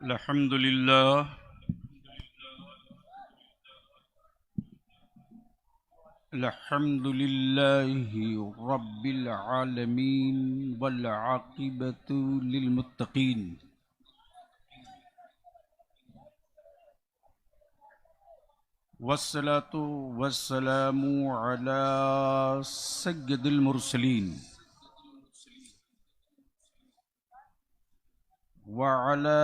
अल्हम्दुलिल्लाह अल्हम्दुलिल्लाहि रब्बिल आलमीन वल आक़िबतु लिल मुत्तक़ीन वस्सलातु वस्सलामु अला सय्यिदिल मुरसलीन व अला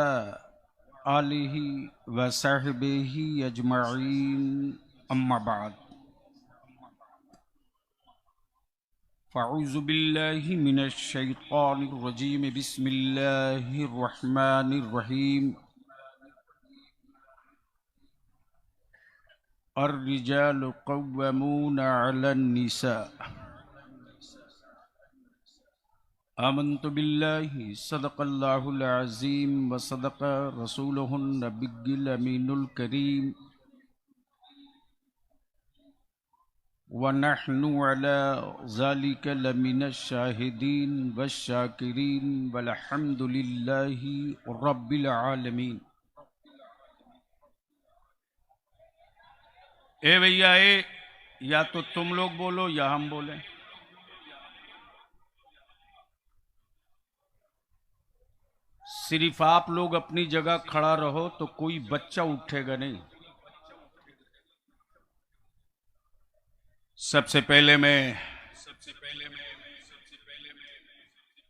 आलिहि व सहबिहि अजमईन अम्मा बाद फ़अऊज़ु बिल्लाहि मिनश शैतानिर रजीम बिस्मिल्लाहिर रहमानिर रहीम अर्रिजालु क़व्वामूना अलन निसा आमन्तु बिल्लाहि सदक़ल्लाहुल अज़ीम व सदक़ रसूलुहुन नबिय्युल अमीनुल करीम व नहनु अला ज़ालिका लमिनश शाहिदीन वश्शाकिरीन वल्हम्दुलिल्लाहि रब्बिल आलमीन। ए भैया या तो तुम लोग बोलो या हम बोलें। सिर्फ आप लोग अपनी जगह खड़ा रहो तो कोई बच्चा उठेगा नहीं। सबसे पहले मैं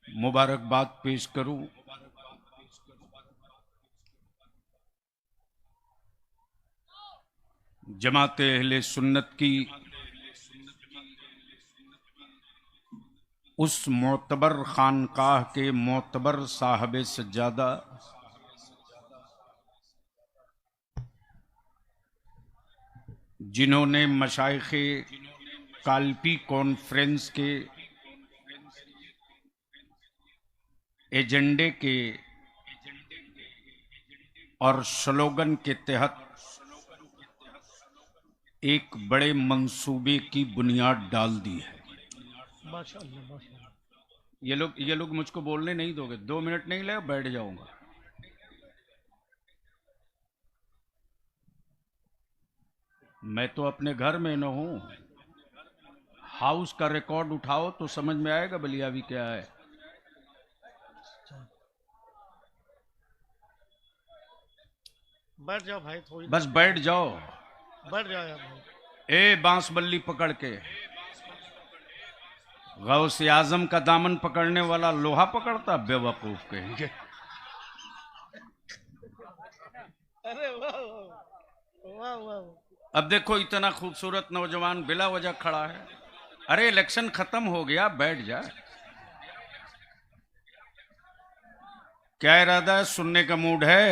मुबारकबाद पेश करूं जमाते अहले सुन्नत की उस मोतबर खानकाह के मोतबर साहब सज्जादा जिन्होंने मशाइखे काल्पी कॉन्फ्रेंस के एजेंडे के और स्लोगन के तहत एक बड़े मंसूबे की बुनियाद डाल दी है। ये लोग मुझको बोलने नहीं दोगे, 2 मिनट नहीं लगे बैठ जाऊंगा। मैं तो अपने घर में न हूं। हाउस का रिकॉर्ड उठाओ तो समझ में आएगा बलियावी क्या है। बैठ जाओ भाई, थोड़ी बस बैठ जाओ। बैठ जाओ यार भाई। ए बांस बल्ली पकड़ के गौसे आजम का दामन पकड़ने वाला लोहा पकड़ता, बेवकूफ कहेंगे। अरे वाह वाह वाह। अब देखो इतना खूबसूरत नौजवान बिला वजह खड़ा है। अरे इलेक्शन खत्म हो गया, बैठ जा। क्या इरादा है? सुनने का मूड है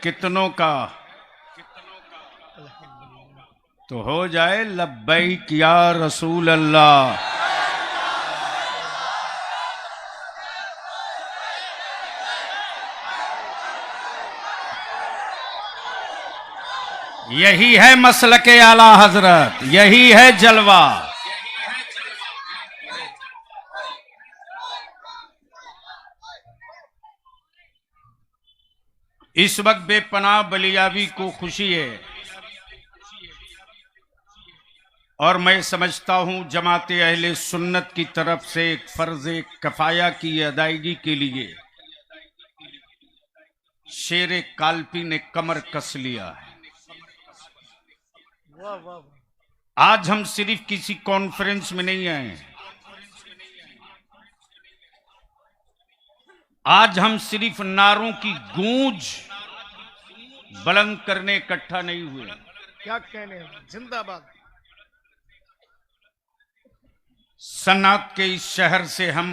कितनों का? तो हो जाए लब्बैक या रसूल अल्लाह। यही है मसलके आला हजरत, यही है जलवा। इस वक्त बेपनाह बलियावी को खुशी है और मैं समझता हूं जमाते अहले सुन्नत की तरफ से एक फर्ज कफाया की अदायगी के लिए शेर काल्पी ने कमर कस लिया है। वाह वाह। आज हम सिर्फ किसी कॉन्फ्रेंस में नहीं आए, आज हम सिर्फ नारों की गूंज बुलंद करने इकट्ठा नहीं हुए। क्या कहने, जिंदाबाद। सन्नात के इस शहर से हम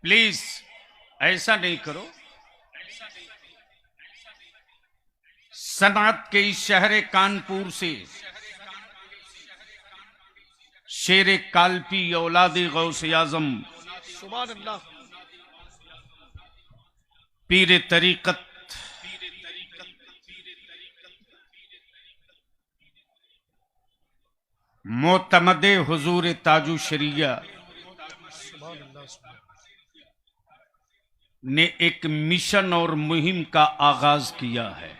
प्लीज ऐसा नहीं करो। सन्नात के इस शहर कानपुर से शेर काल्पी औलादे गौसे आजम सुभान अल्लाह। पीर तरीकत मोतमदे हुजूर ताजु शरिया सुभान अल्लाह। ने एक मिशन और मुहिम का आगाज किया है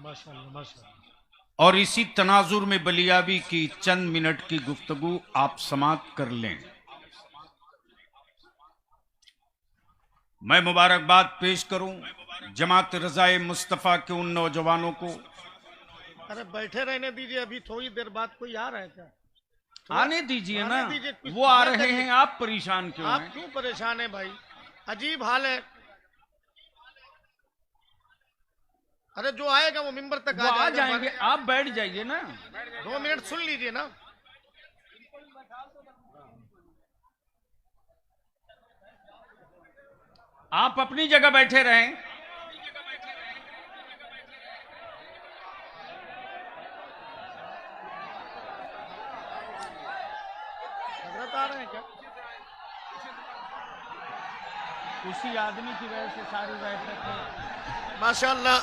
माशाअल्लाह माशाअल्लाह। और इसी तनाजुर में बलियाबी की चंद मिनट की गुफ्तगू आप समाप्त कर लें। मैं मुबारकबाद पेश करूं जमात रजाए मुस्तफा के उन नौजवानों को। अरे बैठे रहने दीजिए, अभी थोड़ी देर बाद कोई आ रहा है क्या? आने दीजिए ना, आने दीजिए, कुछ वो आ देर रहे तक- हैं, आप परेशान क्यों आप हैं? क्यों परेशान है भाई? अजीब हाल है। अरे जो आएगा वो मिंबर तक वो आ जाएगा। जाएंगे, आप बैठ जाइए ना। 2 मिनट सुन लीजिए ना। आप अपनी जगह बैठे रहें। हजरत आ रहे हैं क्या? उसी आदमी की वजह से सारी बैठक है। माशाअल्लाह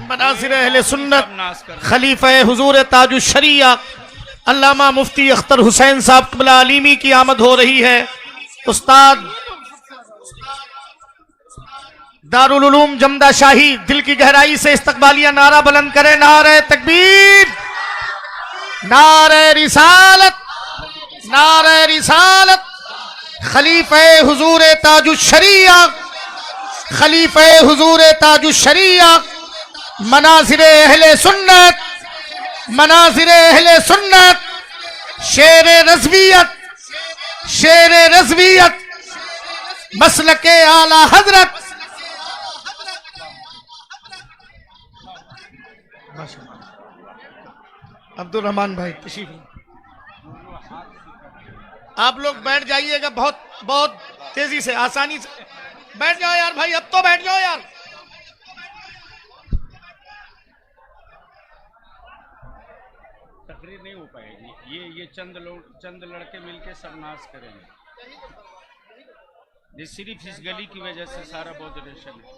मनासिर अहले सुन्नत नाश कर रहे हैं। खलीफा हुजूर ताजुश शरिया अल्लामा मुफ्ती अख्तर हुसैन साहब क़िबला अलीमी की आमद हो रही है। उस्ताद दारुल उलूम जमदा शाही दिल की गहराई से इस्तकबालिया नारा बुलंद करें। नारे तकबीर, नारे रिसालत, नारे रिसालत। खलीफा हुजूर ताजुश शरिया, खलीफा हुजूर ताजुश शरिया, मनाजिर अहले सुन्नत, मनाजिर अहले सुन्नत, शेर रज़वियत, शेर रज़वियत, मसलके आला हजरत। अब्दुल रहमान भाई तशरीफ, आप लोग बैठ जाइएगा, बहुत बहुत तेजी से, आसानी से बैठ जाओ यार भाई, अब तो बैठ जाओ यार। तकरीर नहीं हो पाएगी, ये चंद लड़के मिलके सरनाश करेंगे। ये सिर्फ इस गली की वजह से सारा मॉडरेशन है।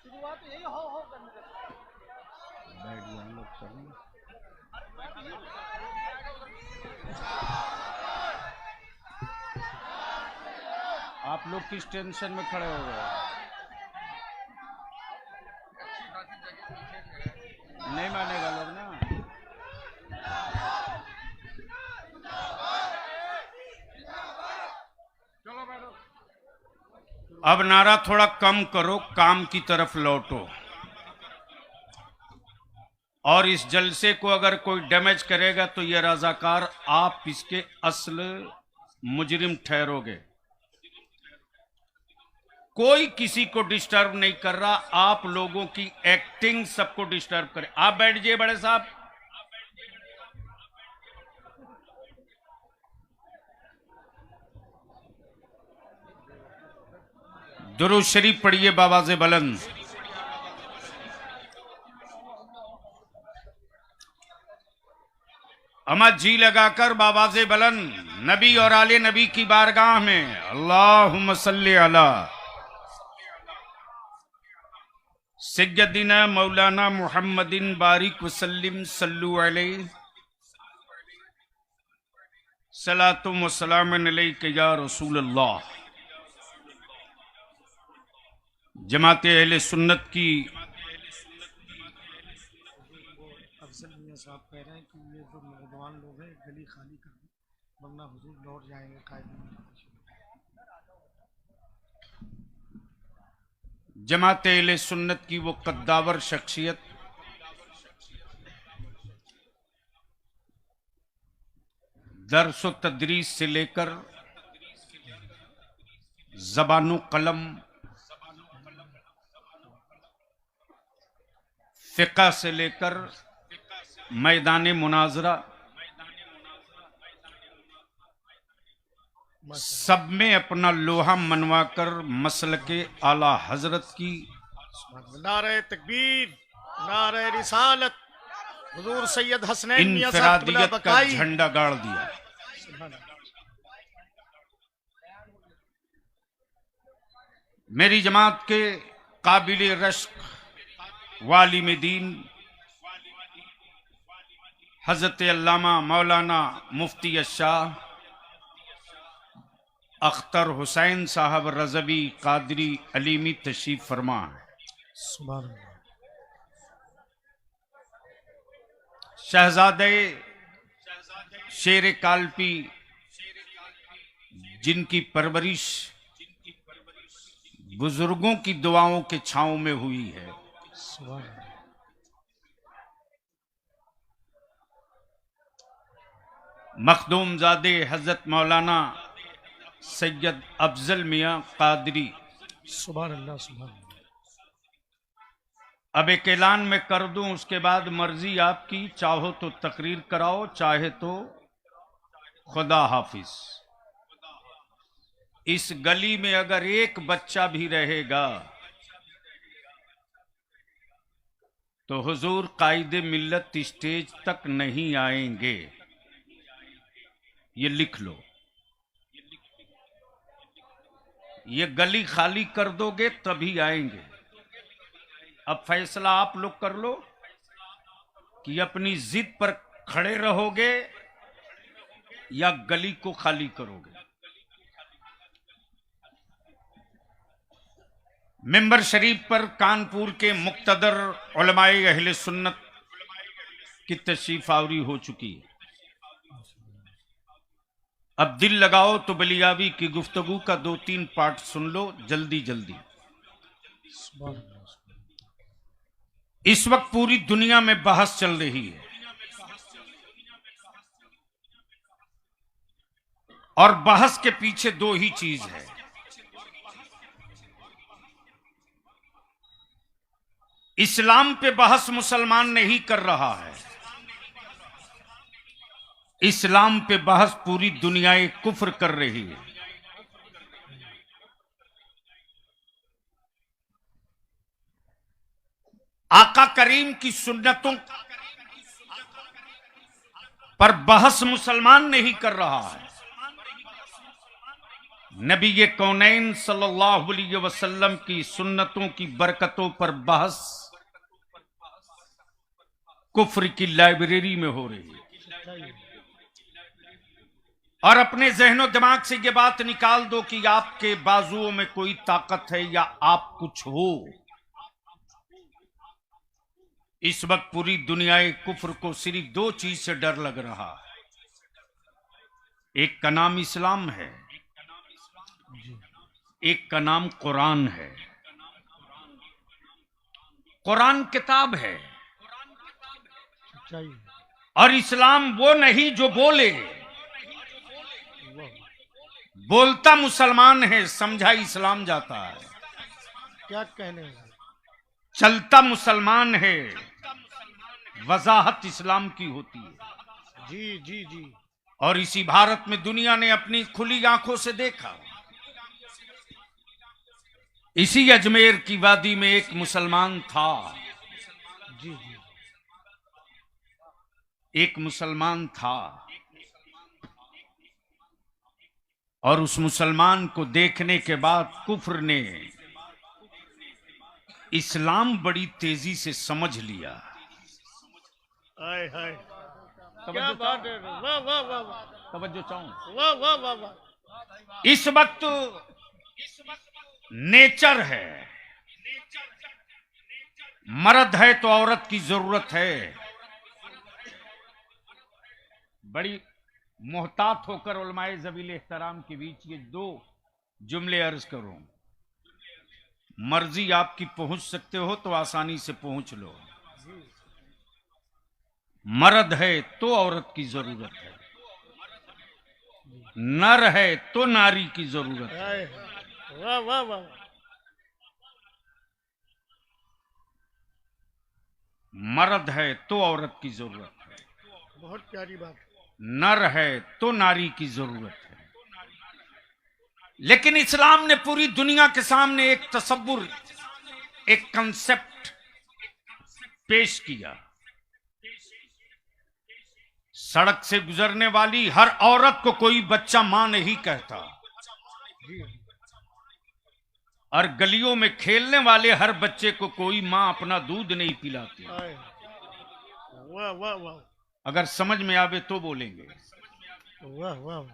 शुरुआत यही हो करने बैठ गए हम लोग सब। आप लोग किस टेंशन में खड़े हो गए? नहीं मानेगा लोग ना। अब नारा थोड़ा कम करो, काम की तरफ लौटो। और इस जलसे को अगर कोई डैमेज करेगा तो ये रजाकार आप इसके असल मुजरिम ठहरोगे। कोई किसी को डिस्टर्ब नहीं कर रहा, आप लोगों की एक्टिंग सबको डिस्टर्ब करे। आप बैठ जाइए बड़े साहब। दुरूद शरीफ पढ़िए बाबाज़े बुलंद। अमद जी लगाकर बाबाज़े बुलंद नबी और आले नबी की बारगाह में अल्लाहुम्मा सल्ली अला सय्यदिना मौलाना मुहम्मदिन बारिक वसल्लिम सल्लु अलैहि सलातुम व सलामुन अलैका या रसूलल्लाह। जमाते अहले सुन्नत की अफजल मियां साहब कह रहे हैं कि ये जो नौजवान लोग हैं गली खाली कर दें, वरना हुजूर लौट जाएंगे कायदे। जमाते अहले सुन्नत की वो कद्दावर शख्सियत दर्स व तदरीस से लेकर ज़बानो कलम, फ़िक़्ह से लेकर मैदान मुनाजरा, सब में अपना लोहा मनवाकर मसलके आला हजरत की नारे तकबीर, नारे रिसालत, हुजूर सैयद हसनैन मियां साहब क़िबला इनफरादियत का बकाई। झंडा गाड़ दिया। मेरी जमात के काबिल रश्क वालिम दीन हजरत अल्लामा मौलाना मुफ्ती शाह अख्तर हुसैन साहब रज़वी कादरी अलीमी तशरीफ फरमा है। शहजादे शेर काल्पी जिनकी परवरिश बुजुर्गों की दुआओं के छांव में हुई है, मखदूमजादे हजरत मौलाना सैयद अफजल मियाँ कादरी, सुभान अल्लाह सुभान अल्लाह। अब एक ऐलान में कर दूं, उसके बाद मर्जी आपकी, चाहो तो तकरीर कराओ, चाहे तो खुदा हाफिज। इस गली में अगर एक बच्चा भी रहेगा तो हुजूर कायदे मिल्लत स्टेज तक नहीं आएंगे, ये लिख लो। ये गली खाली कर दोगे तभी आएंगे। अब फैसला आप लोग कर लो कि अपनी जिद पर खड़े रहोगे या गली को खाली करोगे। मिंबर शरीफ पर कानपुर के मुक्तदर उलमाए अहले सुन्नत की तशरीफ आवरी हो चुकी है। अब दिल लगाओ तो बलियावी की गुफ्तगू का 2-3 पार्ट सुन लो जल्दी जल्दी। इस वक्त पूरी दुनिया में बहस चल रही है और बहस के पीछे 2 ही चीज है। इस्लाम पे बहस मुसलमान नहीं कर रहा है, इस्लाम पे बहस पूरी दुनिया कुफ्र कर रही है। आका करीम की सुन्नतों पर बहस मुसलमान नहीं कर रहा है, नबी कौनैन सल्लल्लाहु अलैहि वसल्लम की सुन्नतों की बरकतों पर बहस कुफ्र की लाइब्रेरी में हो रही है। और अपने जहनो दिमाग से ये बात निकाल दो कि आपके बाजुओं में कोई ताकत है या आप कुछ हो। इस वक्त पूरी दुनिया कुफ्र को सिर्फ 2 चीज से डर लग रहा है। एक का नाम इस्लाम है, एक का नाम कुरान है। कुरान किताब है और इस्लाम वो नहीं जो बोले। बोलता मुसलमान है, समझा इस्लाम जाता है। क्या कहने हैं? चलता मुसलमान है, वजाहत इस्लाम की होती है। जी जी जी। और इसी भारत में दुनिया ने अपनी खुली आंखों से देखा। इसी अजमेर की वादी में एक मुसलमान था। जी जी। एक मुसलमान था और उस मुसलमान को देखने के बाद कुफ्र ने इस्लाम बड़ी तेजी से समझ लिया। हाय हाय, क्या बात है, वाह वाह वाह वाह, तवज्जो चाहूं। वाह वाह वाह वाह। इस वक्त नेचर है, मर्द है तो औरत की जरूरत है। बड़ी मोहतात होकर उलमाए ज़बील एहतराम के बीच ये 2 जुमले अर्ज करूं। मर्जी आपकी पहुंच सकते हो तो आसानी से पहुंच लो। मर्द है तो औरत की जरूरत है, नर है तो नारी की जरूरत है। वाह वाह वाह। मर्द है तो औरत की जरूरत है, बहुत प्यारी बात। नर है तो नारी की जरूरत है। लेकिन इस्लाम ने पूरी दुनिया के सामने एक तसव्वुर, एक कंसेप्ट पेश किया। सड़क से गुजरने वाली हर औरत को कोई बच्चा मां नहीं कहता। और गलियों में खेलने वाले हर बच्चे को कोई माँ अपना दूध नहीं पिलाती। आए। वाह वाह वाह अगर समझ में आवे तो बोलेंगे। वाह वाह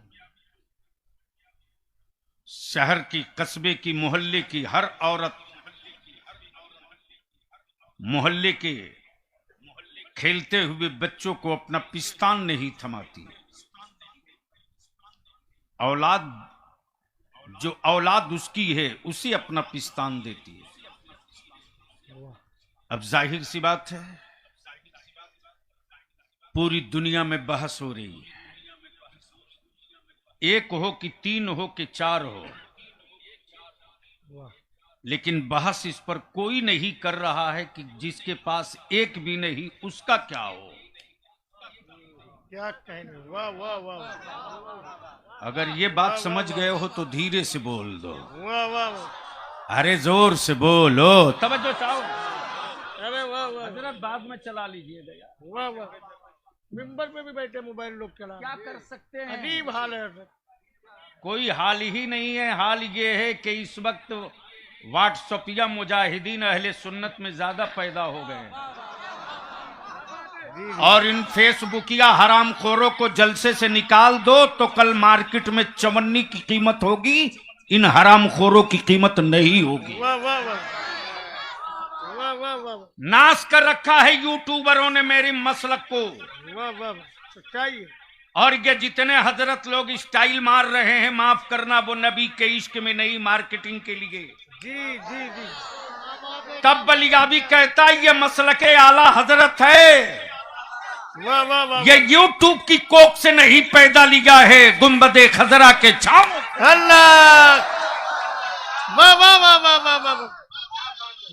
शहर की, कस्बे की, मोहल्ले की हर औरत मोहल्ले के खेलते हुए बच्चों को अपना पिस्तान नहीं थमाती। औलाद, जो औलाद उसकी है उसे अपना पिस्तान देती है। अब जाहिर सी बात है, पूरी दुनिया में बहस हो रही है, एक हो कि तीन हो कि चार हो, वाह लेकिन बहस इस पर कोई नहीं कर रहा है कि जिसके पास एक भी नहीं उसका क्या हो। क्या कहने। वाह वाह वाह अगर ये बात समझ गए हो तो धीरे से बोल दो, वाह वाह वाह। अरे जोर से बोलो, तवज्जो चाहो। अरे वाह वाह हजरत बाद में चला लीजिएगा। वाह वाह। मिंबर पे भी बैठे मोबाइल लोग चला। क्या कर सकते हैं, अजीब हाल है सर। कोई हाल ही नहीं है। हाल ये है कि इस वक्त व्हाट्सएपिया मुजाहिदीन अहले सुन्नत में ज्यादा पैदा हो गए हैं और इन फेसबुकिया हरामखोरों को जलसे से निकाल दो तो कल मार्केट में चवन्नी की कीमत होगी, इन हरामखोरों की कीमत नहीं होगी। वाह वाह वाह वाह वाह वाह नाश कर रखा है यूट्यूबरों ने मेरी मसलक को। वाह वाह सच्चाई है। और ये जितने हजरत लोग स्टाइल मार रहे हैं, माफ करना, वो नबी के इश्क में नहीं, मार्केटिंग के लिए। जी जी जी। तब बलियाबी कहता है ये मसलके आला हजरत है, वाह वाह वाह। ये यूट्यूब की कोक से नहीं पैदा लिया है, गुंबदे खजरा के छाव। अल्लाह। वाह वाह वाह वाह वाह वाह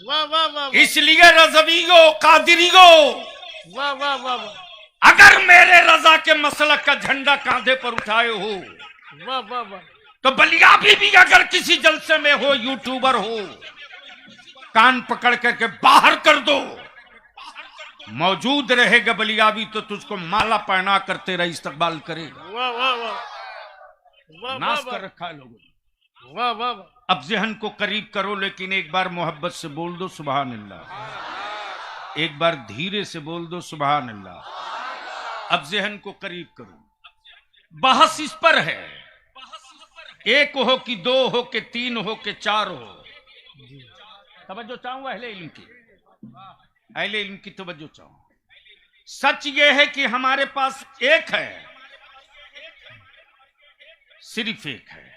वाह वाह वाह। इसलिए रज़वियो, कादिरियो, वाह वाह वाह अगर मेरे रजा के मसलक का झंडा कांधे पर उठाए हो वाह वाह वाह। तो बलियाबी भी अगर किसी जलसे में हो, यूट्यूबर हो, कान पकड़ करके बाहर कर दो। मौजूद रहेगा बलियाबी तो तुझको माला पहना कर तेरा इस्तकबाल करेगा। वाह वाह वाह वाह नाश वाह कर रखा है लोगों ने। वाह वाह वाह। अब जहन को करीब करो, लेकिन एक बार मोहब्बत से बोल दो सुभान अल्लाह, एक बार धीरे से बोल दो सुभान अल्लाह। अब जहन को करीब करो। बहस इस पर है, एक हो कि दो हो कि तीन हो कि चार हो। तवज्जो चाहूंगा अहले इल्म की, अहले इल्म की तवज्जो चाहूं। सच ये है कि हमारे पास एक है, सिर्फ एक है,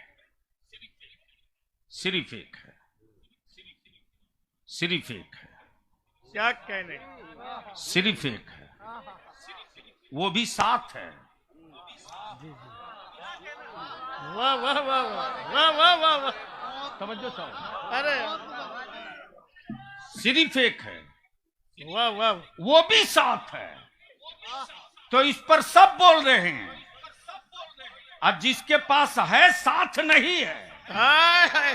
सिर्फ एक है, सिर्फ एक है, क्या कहने। सिर्फ एक है, वो भी साथ है। वाह वाह वाह वाह वाह वाह वाह। तवज्जो चाहो। अरे सिर्फ एक है, वाह वाह। वो भी साथ है। तो इस पर सब बोल रहे हैं, और जिसके पास है साथ नहीं है। हाय हाय।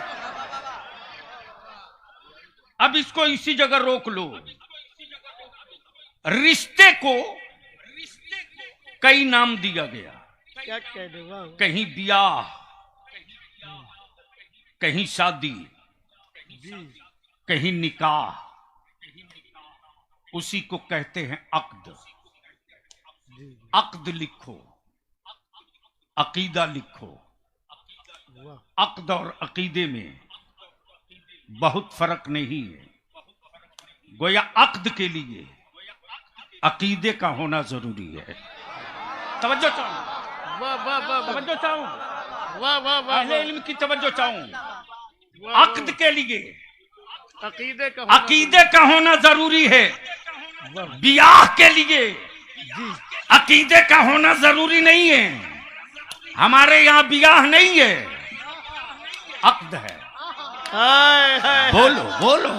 अब इसको इसी जगह रोक लो। रिश्ते को कई नाम दिया गया, क्या कहने। वाह कहीं ब्याह, कहीं शादी, जी कहीं निकाह, उसी को कहते हैं अक्द। जी। अक्द लिखो, अकीदा लिखो। वाह अक्द और अकीदे में बहुत फर्क नहीं है। गोया अक्द के लिए अकीदे का होना जरूरी है। तवज्जो चाहूं, वाह वाह वाह तवज्जो चाहूं, वाह वाह वाह। अहले इल्म की तवज्जो चाहूं। वाह, अक्द के लिए अकीदे का अकीदे का होना जरूरी है। वाह ब्याह के लिए जी अकीदे का होना जरूरी नहीं है। हमारे यहाँ ब्याह नहीं है, अक्द है। हाय हाय। बोलो बोलो,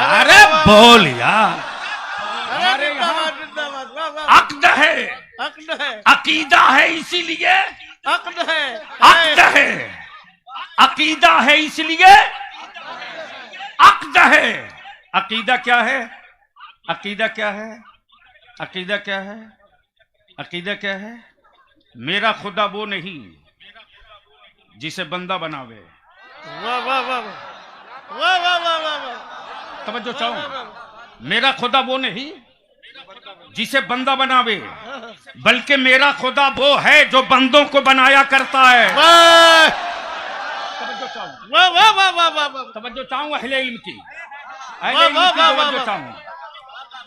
अरे बोल यार। अरे जिंदाबाद जिंदाबाद। वाह वाह। अक्द है, अक्द है। अकीदा है, इसीलिए अक्द है। अक्द है। अकीदा है इसलिए अक्द है। अकीदा क्या है? अकीदा क्या है? अकीदा क्या है? अकीदा क्या है? मेरा खुदा वो नहीं जिसे बंदा बनावे। वाह वाह वाह वाह। वाह वाह वाह वाह वाह तवज्जो चाहूं, मेरा खुदा वो नहीं जिसे बंदा बनावे, बल्कि मेरा खुदा वो है जो बंदों को बनाया करता है। वाह तवज्जो चाहूं, वाह वाह वाह वाह वाह वाह तवज्जो चाहूं अहले इल्म की, वाह, अहले इल्म की वाह, तवज्जो वाह, चाहूं।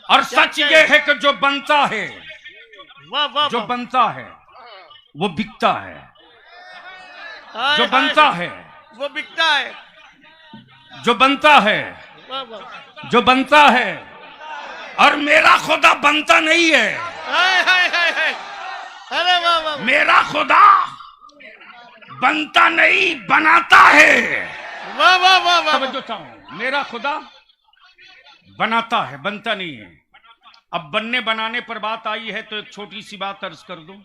और सच ये है कि जो बनता है, वाह वाह जो बनता है वो बिकता है, हाय, जो हाय, बनता है, वो बिकता है। जो बनता है, वाह वाह जो बनता है। और मेरा खुदा बनता नहीं है, हाय हाय हाय हाय अरे वाह वाह मेरा खुदा बनता नहीं बनाता है। वाह वाह वाह वाह तवज्जो चाहूं, मेरा खुदा बनाता है, बनता नहीं है। अब बनने बनाने पर बात आई है तो एक छोटी सी बात अर्ज कर दूं।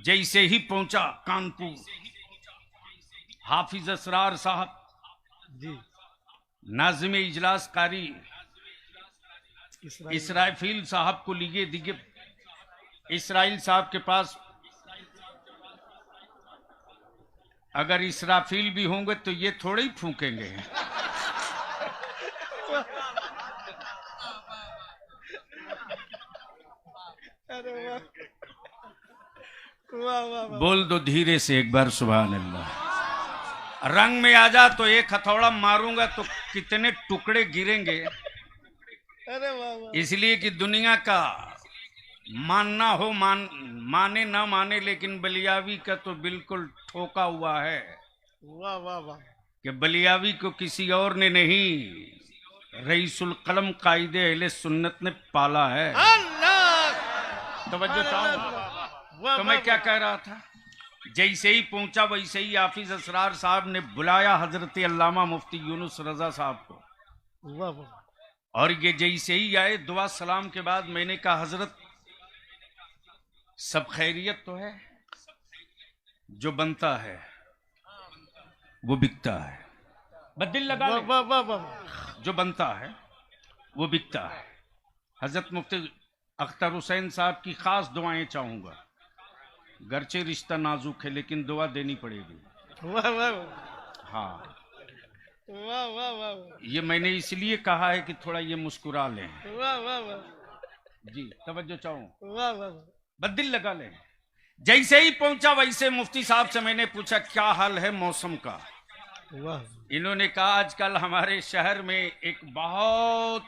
जैसे ही पहुंचा कानपुर, हाफिज असरार साहब जी नाज़िम इजलास कारी इसराइल साहब को लिए दिए। इसराइल साहब के पास अगर इसराफील भी होंगे तो ये थोड़े ही फूकेंगे। अरे वाह वाह वाह वाह बोल दो धीरे से एक बार सुभान अल्लाह। रंग में आ जा तो एक हथौड़ा मारूंगा तो कितने टुकड़े गिरेंगे। अरे वाह वाह इसलिए कि दुनिया का मानना हो माने ना माने, लेकिन बलियावी का तो बिल्कुल ठोका हुआ है वाह वाह वाह कि बलियावी को किसी और ने नहीं, रईसुल कलम कायदे अहले सुन्नत ने पाला है। अल्लाह तवज्जो चाहूं, वाह तो मैं क्या कह रहा था। जैसे ही पहुंचा वैसे ही हाफिज असरार साहब ने बुलाया हजरत अल्लामा मुफ्ती यूनुस रजा साहब को। वाह वाह और ये जैसे ही आए दुआ सलाम के बाद मैंने कहा हजरत सब खैरियत तो है, जो बनता है वो बिकता है। बदिल लगा ले। वाह वाह वाह जो बनता है वो बिकता है। हजरत मुफ्ती अख्तर हुसैन साहब की खास दुआएं चाहूंगा। गरचे रिश्ता नाजुक है लेकिन दुआ देनी पड़ेगी। वाह वाह हाँ, वाह वाह वाह ये मैंने इसलिए कहा है कि थोड़ा ये मुस्कुरा लें। वाह वाह वाह जी तवज्जो चाहूं, वाह वाह बदिल लगा लें। जैसे ही पहुंचा वैसे मुफ्ती साहब से मैंने पूछा क्या हाल है मौसम का। वाह इन्होंने कहा आजकल हमारे शहर में एक बहुत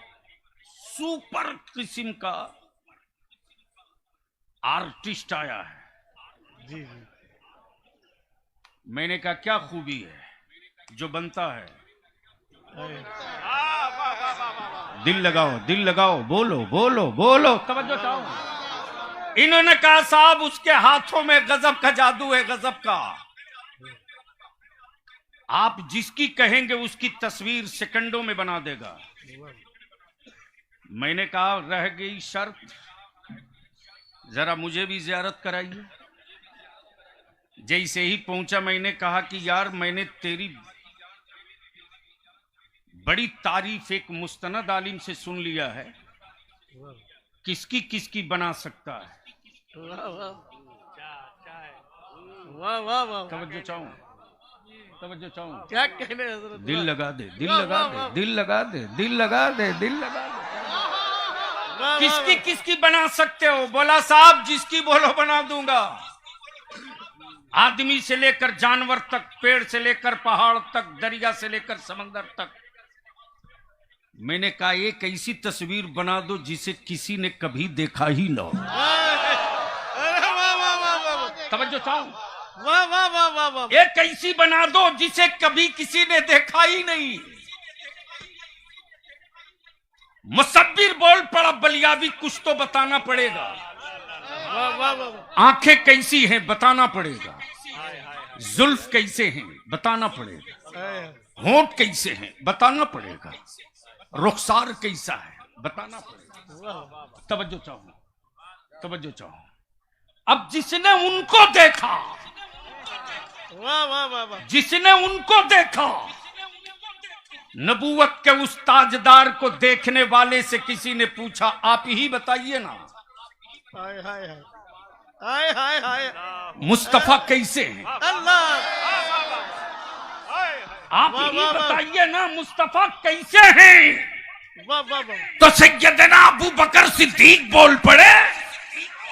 सुपर किस्म का आर्टिस्ट आया है। जी जी मैंने कहा क्या खूबी है, जो बनता है। अरे दिल लगाओ, दिल लगाओ, बोलो बोलो बोलो, तवज्जो चाहो। इन्होंने कहा साहब उसके हाथों में गजब का जादू है, गजब का। आप जिसकी कहेंगे उसकी तस्वीर सेकंडों में बना देगा। मैंने कहा रह गई शर्त, जरा मुझे भी जियारत कराइए। जैसे ही पहुंचा मैंने कहा कि यार मैंने तेरी बड़ी तारीफ एक मुस्तनद आलिम से सुन लिया है, किसकी किसकी बना सकता है। वाह वाह वाह वाह तवज्जो चाहूं, तवज्जो चाहूं। क्या कहने हजरत दिल लगा दे, दिल लगा दे, दिल लगा दे, दिल लगा दे, दिल लगा दे। वाह, किसकी किसकी बना सकते हो? बोला साहब जिसकी बोलो बना दूंगा। आदमी से लेकर जानवर तक, पेड़ से लेकर पहाड़ तक, दरिया से लेकर समंदर तक। मैंने कहा एक ऐसी तस्वीर बना दो जिसे किसी ने कभी देखा ही ना हो। अरे वाह वाह वाह वाह तवज्जो चाहो, वाह वाह वाह वाह वाह एक ऐसी बना दो जिसे कभी किसी ने देखा ही नहीं। मुसब्बिर बोल पड़ा बलियावी, कुछ तो बताना पड़ेगा। वाह वाह वाह आंखें कैसी हैं बताना पड़ेगा, जुल्फ कैसे हैं बताना पड़ेगा, होंठ कैसे हैं बताना पड़ेगा, रुखसार कैसा है बताना पड़ेगा। तवज्जो चाहो, तवज्जो चाहो। अब जिसने उनको देखा, वाह वाह वाह वाह जिसने उनको देखा, नबूवत के उस ताजदार को देखने वाले से किसी ने पूछा आप ही बताइए ना हाय हाय हाय हाय हाय हाय मुस्तफा कैसे हैं। अल्लाह आप वाह, ही वाह, वाह। बताइए ना मुस्तफा कैसे हैं? वाह वाह वाह तो सैयदना अबू बकर सिद्दीक बोल पड़े,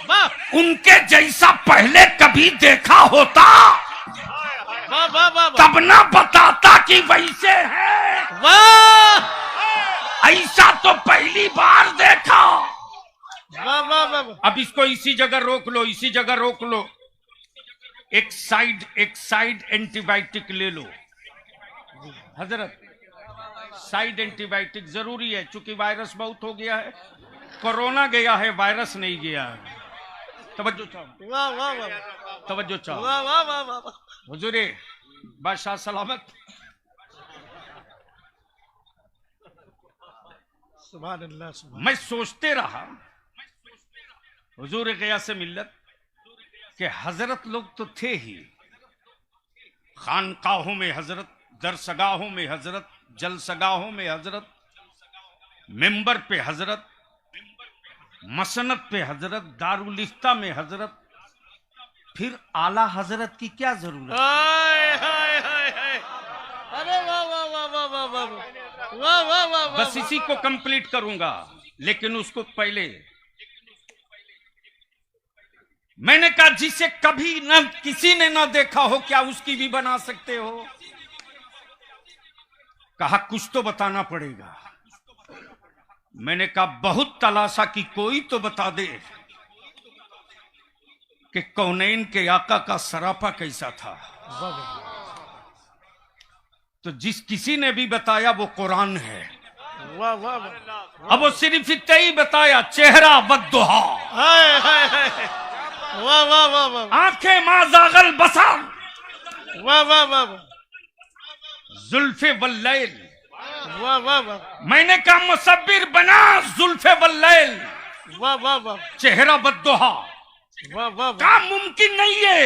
वाह उनके जैसा पहले कभी देखा होता वाह वाह वाह तब ना बताता कि वैसे है। वाह ऐसा तो पहली बार देखा। वाह वाह वाह अब इसको इसी जगह रोक लो, इसी जगह रोक लो। एक साइड एंटीबायोटिक ले लो हजरत। साइड एंटीबायोटिक जरूरी है, चूंकि वायरस बहुत हो गया है। कोरोना गया है, वायरस नहीं गया है। तवज्जो चाहो, वाह वाह वाह तवज्जो चाहो। वाह वाह वाह वाह हुजूरे बादशाह सलामत। सुभान अल्लाह सुभान मैं सोचते रहा हुजूर गया से मिल्लत कि हजरत लोग तो थे ही, खानकाहों में हजरत, दरसगाहों में हजरत, जलसगाहों में हजरत, मिंबर पे हजरत, मसनद पे हजरत, दारुल इफ्ता में हजरत, फिर आला हजरत की क्या जरूरत? हाय हाय हाय हाय अरे वाह वाह वाह वाह वाह वाह वाह वाह वाह वाह बस इसी को कंप्लीट करूंगा, लेकिन उसको पहले मैंने कहा जिसे कभी न किसी ने ना देखा हो, क्या उसकी भी बना सकते हो? कहा कुछ तो बताना पड़ेगा। मैंने कहा बहुत तलाशा की, कोई तो बता दे कि कौनैन के आका का सरापा कैसा था। तो जिस किसी ने भी बताया वो कुरान है। वाह वाह वाह अब वो सिर्फ इतना ही बताया, चेहरा वद्दुहा, हाय हाय हाय वाह वाह वाह वाह आंखें माजागल बसर, वाह वाह वाह जुल्फे वल्लैल। वाह वाह वाह मैंने कहा मुसब्बिर बना जुल्फे वल्लैल, वाह वाह वाह चेहरा वद्दुहा। वाह वाह कहा मुमकिन नहीं है,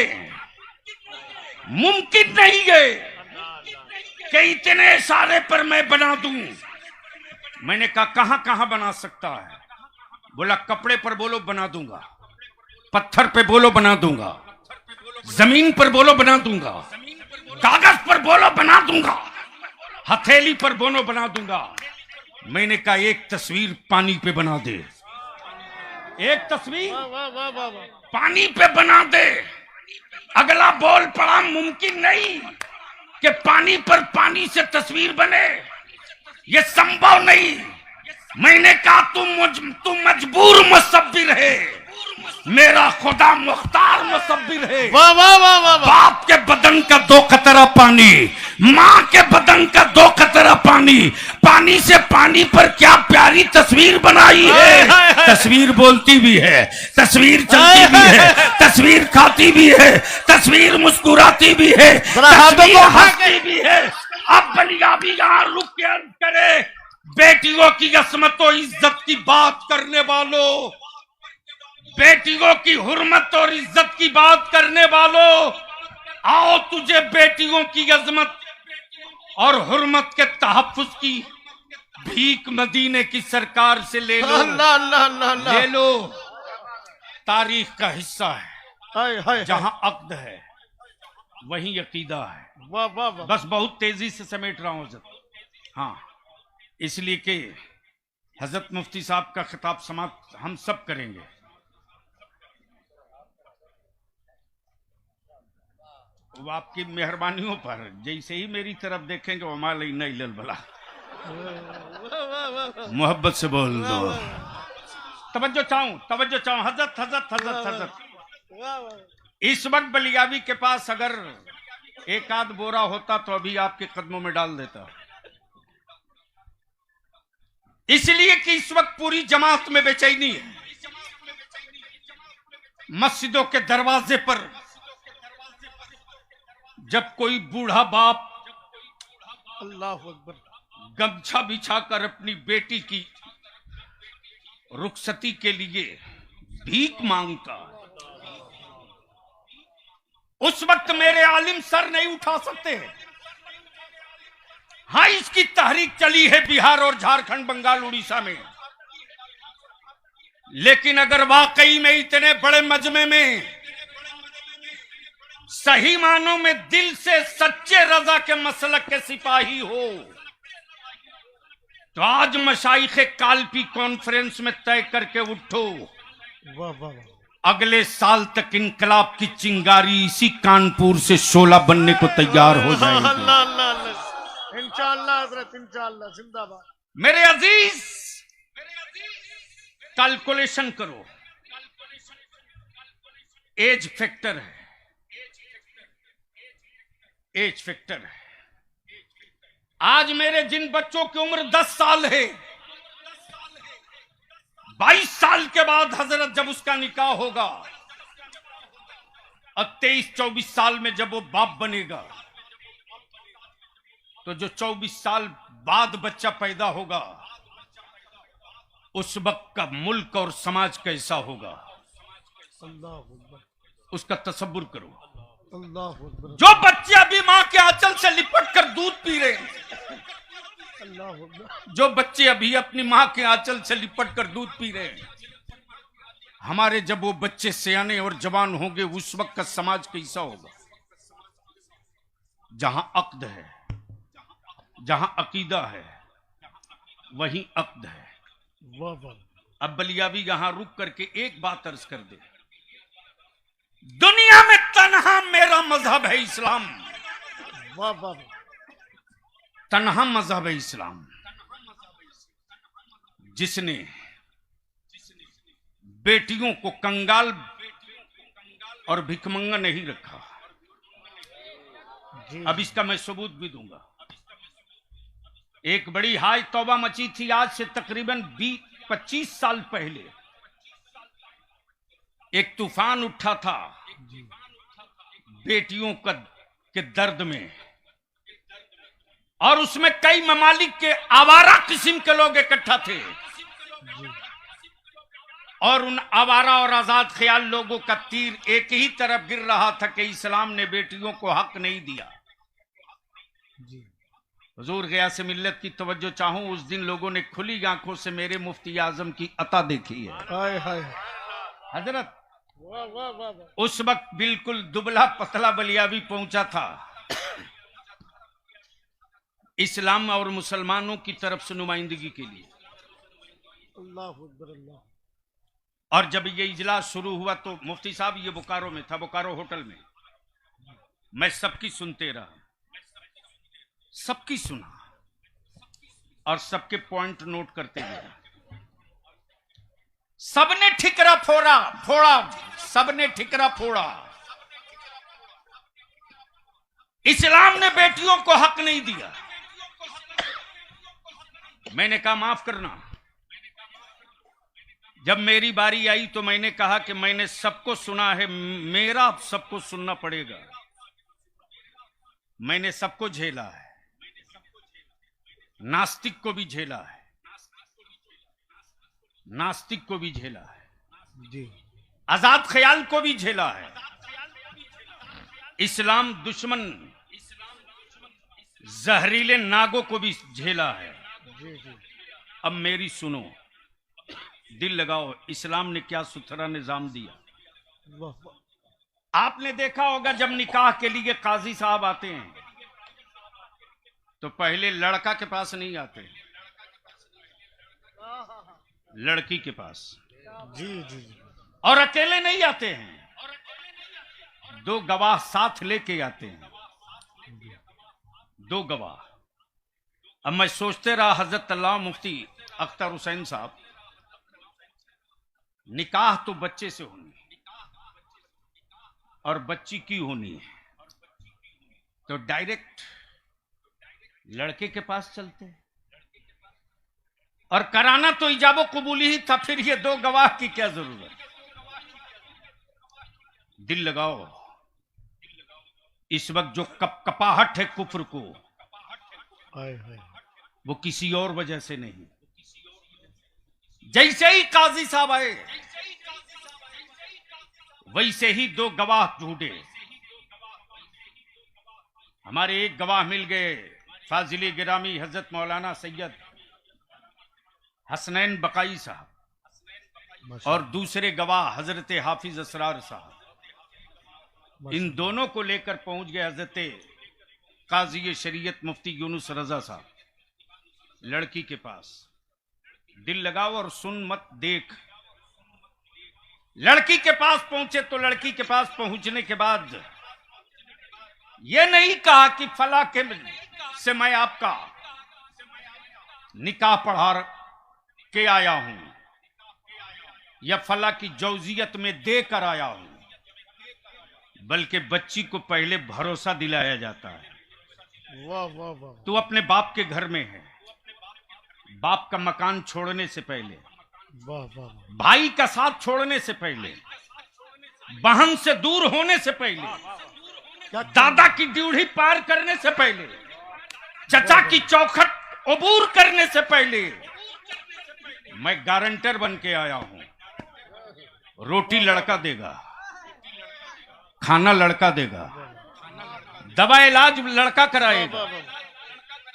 मुमकिन नहीं है कि इतने सारे पर मैं बना दूं। मैंने कहा कहां कहां बना सकता है? बोला कपड़े पर बोलो बना दूंगा, पत्थर पे बोलो बना दूंगा, जमीन पर बोलो बना दूंगा, कागज पर बोलो बना दूंगा, हथेली पर बोलो बना दूंगा। मैंने कहा एक तस्वीर पानी पे बना दे, एक तस्वीर वाह वाह वाह वाह पानी पे बना दे। अगला बोल पड़ा मुमकिन नहीं कि पानी पर पानी से तस्वीर बने, ये संभव नहीं। मैंने कहा तुम मजबूर मुसब्बिर है, मेरा खुदा मुख्तार मुसब्बिर है। वाह वाह वाह वाह बाप के बदन का 2 कतरा पानी, माँ के बदन का 2 कतरा पानी, पानी से पानी पर क्या प्यारी तस्वीर बनाई है। तस्वीर बोलती भी है, तस्वीर चलती भी है, तस्वीर खाती भी है, तस्वीर मुस्कुराती भी है, तस्वीर हंसती भी है। अब बलिया भी यहाँ रुक के अर्ज करे, बेटियों की असमत और इज्जत की बात करने वालों, बेटियों की हुर्मत और इज्जत की बात करने वालों, आओ तुझे बेटियों की अजमत और हुर्मत के तहफ्फुज की भीख मदीने की सरकार से ले लो। अल्लाह अल्लाह अल्लाह ले अल्लाह लो, तारीख का हिस्सा है। हाय हाय जहां अक्द है वहीं अकीदा है। वाह वाह वाह बस बहुत तेजी से समेट रहा हूं हजरत। हाँ, इसलिए कि हजरत मुफ्ती साहब का खिताब समाप्त हम सब करेंगे। वो आपकी मेहरबानियों पर, जैसे ही मेरी तरफ देखेंगे वो हमारे नहीं बला। मोहब्बत से बोल दो, तवज्जो चाहूं हजरत हजरत हजरत हजरत। इस वक्त बलियावी के पास अगर एक आध बोरा होता तो अभी आपके कदमों में डाल देता, इसलिए कि इस वक्त पूरी जमात में बेचैनी है। मस्जिदों के दरवाजे पर जब कोई बूढ़ा बाप अल्लाह अकबर गमछा बिछाकर अपनी बेटी की रुखसती के लिए भीख मांगता, उस वक्त मेरे आलिम सर नहीं उठा सकते। हाँ, इसकी तहरीक चली है बिहार और झारखंड, बंगाल, उड़ीसा में, लेकिन अगर वाकई में इतने बड़े मजमे में सही मानों में दिल से सच्चे रजा के मसलक के सिपाही हो तो आज मशाइखे कालपी कॉन्फ्रेंस में तय करके उठो, वाह वाह वाह। अगले साल तक इनकलाब की चिंगारी इसी कानपुर से शोला बनने को तैयार हो जाएगी। अल्लाह अल्लाह अल्लाह, इंशाअल्लाह हजरत, इंशाअल्लाह, जिंदाबाद। मेरे अजीज, कैलकुलेशन करो, एज फैक्टर है, एज फैक्टर है। आज मेरे जिन बच्चों की उम्र 10 साल है, 22 साल के बाद हजरत जब उसका निकाह होगा और 23-24 साल में जब वो बाप बनेगा, तो जो 24 साल बाद बच्चा पैदा होगा उस वक्त का मुल्क और समाज कैसा होगा, अल्लाह अकबर, उसका तसव्वुर करो। अल्लाह अकबर, जो बच्चे अभी मां के आंचल से लिपट कर दूध पी रहे हैं, अल्लाह अकबर, जो बच्चे अभी अपनी मां के आंचल से लिपट कर दूध पी रहे हैं, हमारे जब वो बच्चे सियाने और जवान होंगे उस वक्त का समाज कैसा होगा, जहां अक्द है, जहां अकीदा है, वहीं अक्द है। वाह वाह, अब बलियाबी यहां रुक करके एक बात अर्ज कर दे, दुनिया में तन्हा मेरा मजहब है इस्लाम, वाह वाह, तन्हा मजहब है इस्लाम, जिसने बेटियों को कंगाल और भिखमंगा नहीं रखा। जी, अब इसका मैं सबूत भी दूंगा। एक बड़ी हाई तौबा मची थी आज से तकरीबन 20-25 साल पहले, एक तूफान उठा था बेटियों के दर्द में, और उसमें कई ममालिक के आवारा किस्म के लोग इकट्ठा थे, और उन आवारा और आजाद ख्याल लोगों का तीर एक ही तरफ गिर रहा था कि इस्लाम ने बेटियों को हक नहीं दिया। जी, हुजूर गयास मिल्लत की तवज्जो चाहूं, उस दिन लोगों ने खुली आंखों से मेरे मुफ्ती आजम की अता देखी है। हाय हाय, हजरत वाह वाह वाह वाह, उस वक्त बिल्कुल दुबला पतला बलियाबी पहुंचा था इस्लाम और मुसलमानों की तरफ से नुमाइंदगी के लिए। अल्लाह अकबर, अल्लाह, और जब ये इजलास शुरू हुआ तो मुफ्ती साहब ये बोकारो में था, बोकारो होटल में, मैं सबकी सुनते रहा, सबकी सुना और सबके पॉइंट नोट करते गया। सबने ठिकरा फोड़ा, सबने ठिकरा फोड़ा। इस्लाम ने बेटियों को हक नहीं दिया। मैंने कहा माफ करना, जब मेरी बारी आई तो मैंने कहा कि मैंने सबको सुना है, मेरा अब सबको सुनना पड़ेगा। मैंने सबको झेला है, नास्तिक को भी झेला है, नास्तिक को भी झेला है, जी, आजाद ख्याल को भी झेला है, इस्लाम दुश्मन जहरीले नागों को भी झेला है। जी, जी, अब मेरी सुनो, दिल लगाओ, इस्लाम ने क्या सुथरा निजाम दिया। वाह वाह, आपने देखा होगा जब निकाह के लिए काजी साहब आते हैं तो पहले लड़का के पास नहीं आते, लड़की के पास, जी जी जी, और अकेले नहीं आते हैं, 2 गवाह साथ लेके आते हैं, 2 गवाह। अब मैं सोचते रहा, हजरत अल्लाह मुफ्ती अख्तर हुसैन साहब, निकाह तो बच्चे से होनी और बच्ची की होनी है, तो डायरेक्ट लड़के के पास चलते, और कराना तो इजाबो कबूली ही था, फिर ये 2 गवाह की क्या जरूरत। दिल लगाओ, इस वक्त जो कपाहट है कुफ्र को, हाय हाय, वो किसी और वजह से नहीं। जैसे ही काजी साहब आए वैसे ही 2 गवाह ढूंढे। हमारे एक गवाह मिल गए, फाजिली गिरामी हजरत मौलाना सैयद हसनैन बकाई साहब, माशा और दूसरे गवाह हजरत हाफिज असरार साहब। इन दोनों को लेकर पहुंच गए हजरत काजी शरीयत मुफ्ती यूनुस रजा साहब लड़की के पास। दिल लगाओ और सुन मत देख। लड़की के पास पहुंचे तो लड़की के पास पहुंचने के बाद यह नहीं कहा कि फला के से मैं आपका निकाह पढ़ा के आया हूं या फला की जौजियत में देकर आया हूं, बल्कि बच्ची को पहले भरोसा दिलाया जाता है। वाह वाह वाह। तू अपने बाप के घर में है, बाप का मकान छोड़ने से पहले, वाह वाह। भाई का साथ छोड़ने से पहले, बहन से दूर होने से पहले, दादा की ड्यूढ़ी पार करने से पहले, चचा की चौखट अबूर करने से पहले मैं गारंटर बन के आया हूं। रोटी लड़का देगा, खाना लड़का देगा, दवा इलाज लड़का कराएगा,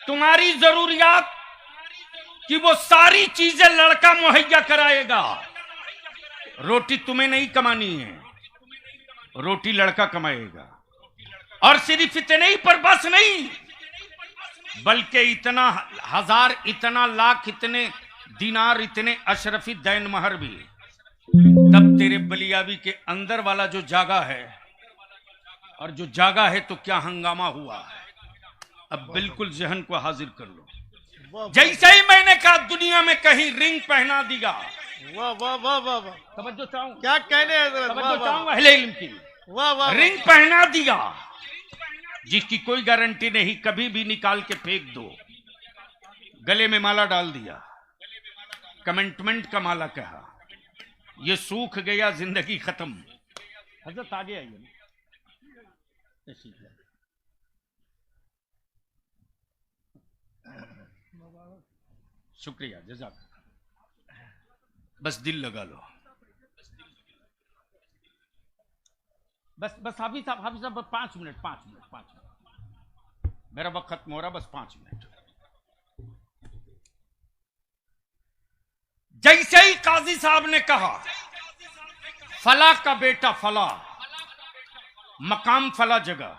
तुम्हारी जरूरियात कि वो सारी चीजें लड़का मुहैया कराएगा। रोटी तुम्हें नहीं कमानी है, रोटी लड़का कमाएगा। और सिर्फ इतने ही पर बस नहीं, बल्कि इतना हजार, इतना लाख, इतने दिनार, इतने अशरफी दैन महर भी। तब तेरे बलियाबी के अंदर वाला जो जागा है, और जो जागा है तो क्या हंगामा हुआ। अब बिल्कुल जहन को हाजिर कर लो। जैसे ही मैंने कहा दुनिया में कहीं रिंग पहना दिया, वाह वाह वाह वाह वाह। तवज्जो चाहूं, क्या कहने हैं हजरत? वाह तवज्जो वाह चाहूं अहले इल्म की। वाह वाह। रिंग पहना दिया जिसकी कोई गारंटी नहीं, कभी भी निकाल के फेंक दो। गले में माला डाल दिया, कमिटमेंट का माला कहा, ये सूख गया, जिंदगी खत्म। हजरत आगे आइए ना। शुक्रिया, जज़ाक। बस दिल लगा लो। बस हाफिज साहब 5 मिनट, 5 मिनट, 5 मिनट, मेरा वक्त खत्म हो रहा, बस 5 मिनट। जैसे ही काजी साहब ने कहा फला का बेटा फला, मकाम फला जगह,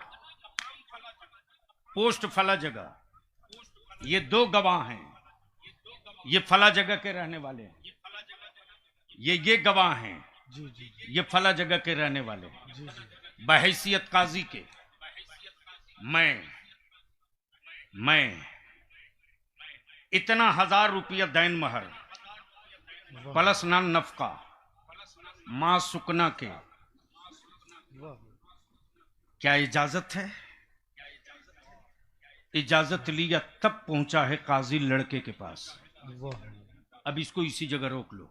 पोस्ट फला जगह, ये 2 गवाह हैं, ये फला जगह के रहने वाले हैं, ये गवाह हैं, जी जी ये फला जगह के रहने वाले हैं। जी जी। बहैसियत काजी के मैं इतना 1000 रुपया दैन महर प्लस नान नफका मां सुकना के, वाह क्या इजाजत है? इजाजत लिया तब पहुंचा है काजी लड़के के पास। वाह अब इसको इसी जगह रोक लो।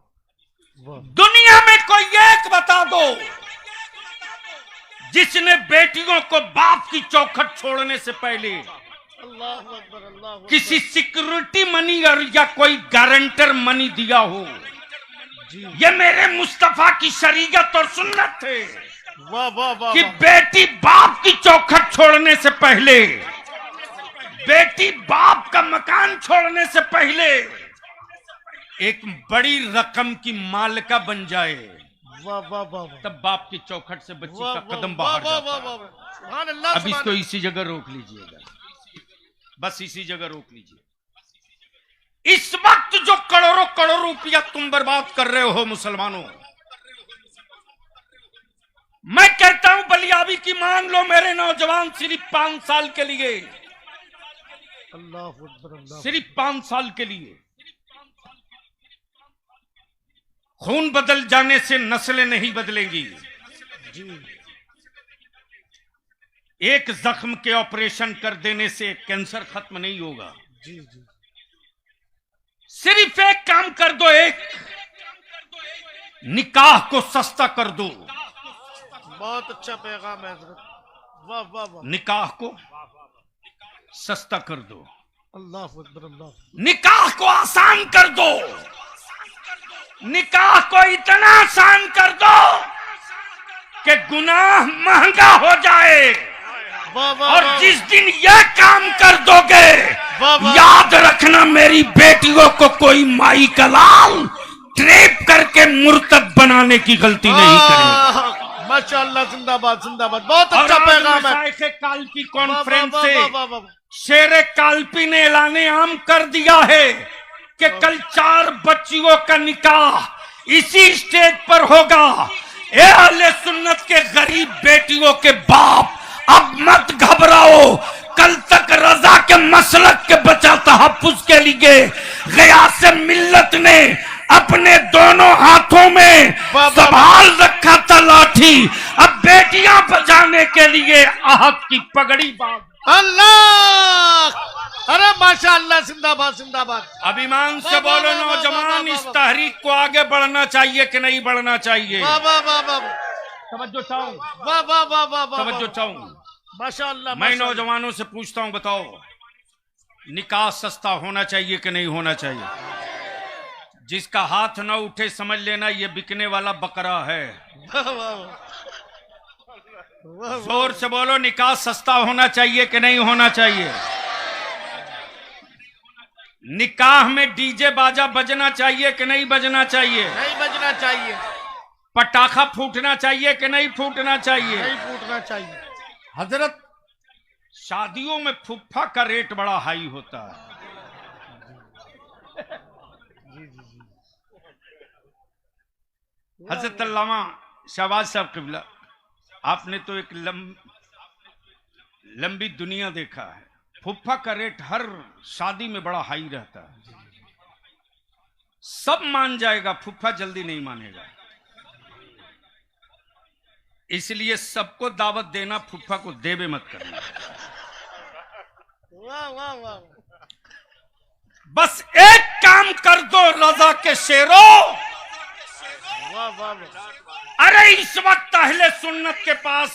वाह। दुनिया में कोई एक बता दो जिसने बेटियों को बाप की चौखट छोड़ने से पहले अल्लाह अकबर, अल्लाह अकबर। किसी सिक्योरिटी मनी और या कोई गारंटर मनी दिया हो। ये मेरे मुस्तफा की शरीयत और सुन्नत है वाह वाह वाह। कि बेटी बाप की चौखट छोड़ने से पहले, बेटी बाप का मकान छोड़ने से पहले एक बड़ी रकम की मालिका बन जाए, वाह वाह वाह। तब बाप की चौखट से बच्ची वाह, का वाह, कदम वाह, बाहर वाह, जाता वाह, है। वाह। सुभान अल्लाह, अब सुभान इसको इसी जगह रोक लीजिएगा, बस इसी जगह रोक लीजिए। इस वक्त जो करोड़ों करोड़ रुपया तुम बर्बाद कर रहे हो मुसलमानों, मैं कहता हूं बलियाबी की मान लो मेरे नौजवान, सिर्फ 5 साल के लिए, अल्लाह अकबर, अल्लाह। सिर्फ 5 साल के लिए। खून बदल जाने से नस्लें नहीं बदलेंगी। जी एक जख्म के ऑपरेशन कर देने से कैंसर खत्म नहीं होगा। जी जी। सिर्फ एक काम कर दो, एक निकाह को सस्ता कर दो। बहुत अच्छा पैगाम है हजरत। वाह वाह वाह। निकाह को सस्ता कर दो, अल्लाह अकबर, अल्लाह। निकाह को आसान कर दो, निकाह को इतना आसान कर दो कि गुनाह महंगा हो जाए। वाह वाह और वाह। जिस दिन यह काम कर दोगे, वाह वाह। याद रखना मेरी बेटियों को कोई माई का लाल ट्रेप करके मुर्तद बनाने की गलती नहीं करेगा। माशाअल्लाह, जिंदाबाद जिंदाबाद, बहुत और अच्छा आज पैगाम है। मशाइख काल्पी वाह, वाह, कॉन्फ्रेंस वाह, से वाह, वाह, वाह। शेर काल्पी ने ऐलाने आम कर दिया है कि कल 4 बच्चियों का निकाह इसी स्टेज पर होगा। ए अहले सुन्नत के गरीब बेटियों के बाप, अब मत घबराओ। कल तक रजा के मसलक के बचा तहफ्फुज के लिए गयास मिल्लत ने अपने दोनों हाथों में संभाल रखा था लाठी। अब बेटियां बचाने के लिए आहत की पगड़ी बांध। अल्लाह, अरे माशाअल्लाह, जिंदाबाद जिंदाबाद। अब ईमान से बोलो नौजवान, इस तहरीक को आगे बढ़ना चाहिए कि नहीं बढ़ना चाहिए? वाह वाह वाह वाह, तवज्जो चाहूं, वाह वाह वाह वाह वाह, तवज्जो चाहूं। माशाअल्लाह। मैं नौजवानों से पूछता हूं, बताओ निकाह सस्ता होना चाहिए कि नहीं होना चाहिए? जिसका हाथ न उठे समझ लेना ये बिकने वाला बकरा है। वाह वाह वाह, जोर से बोलो, निकाह सस्ता होना चाहिए कि नहीं होना चाहिए? निकाह में डीजे बाजा बजना चाहिए कि नहीं बजना चाहिए? नहीं बजना चाहिए, पटाखा फूटना चाहिए कि नहीं फूटना चाहिए? नहीं फूटना चाहिए। हजरत, शादियों में फुफ्फा का रेट बड़ा हाई होता है। हजरत अल्लामा शहबाज साहब किबला, आपने तो एक लंबी दुनिया देखा है। फुफ्फा का रेट हर शादी में बड़ा हाई रहता है। सब मान जाएगा, फुफ्फा जल्दी नहीं मानेगा। इसलिए सबको दावत देना, फुफ्फा को देवे मत करना। वाह वाह वाह, बस एक काम कर दो रजा के शेरों। वाह वाह वाह। अरे इस वक्त अहले सुन्नत के पास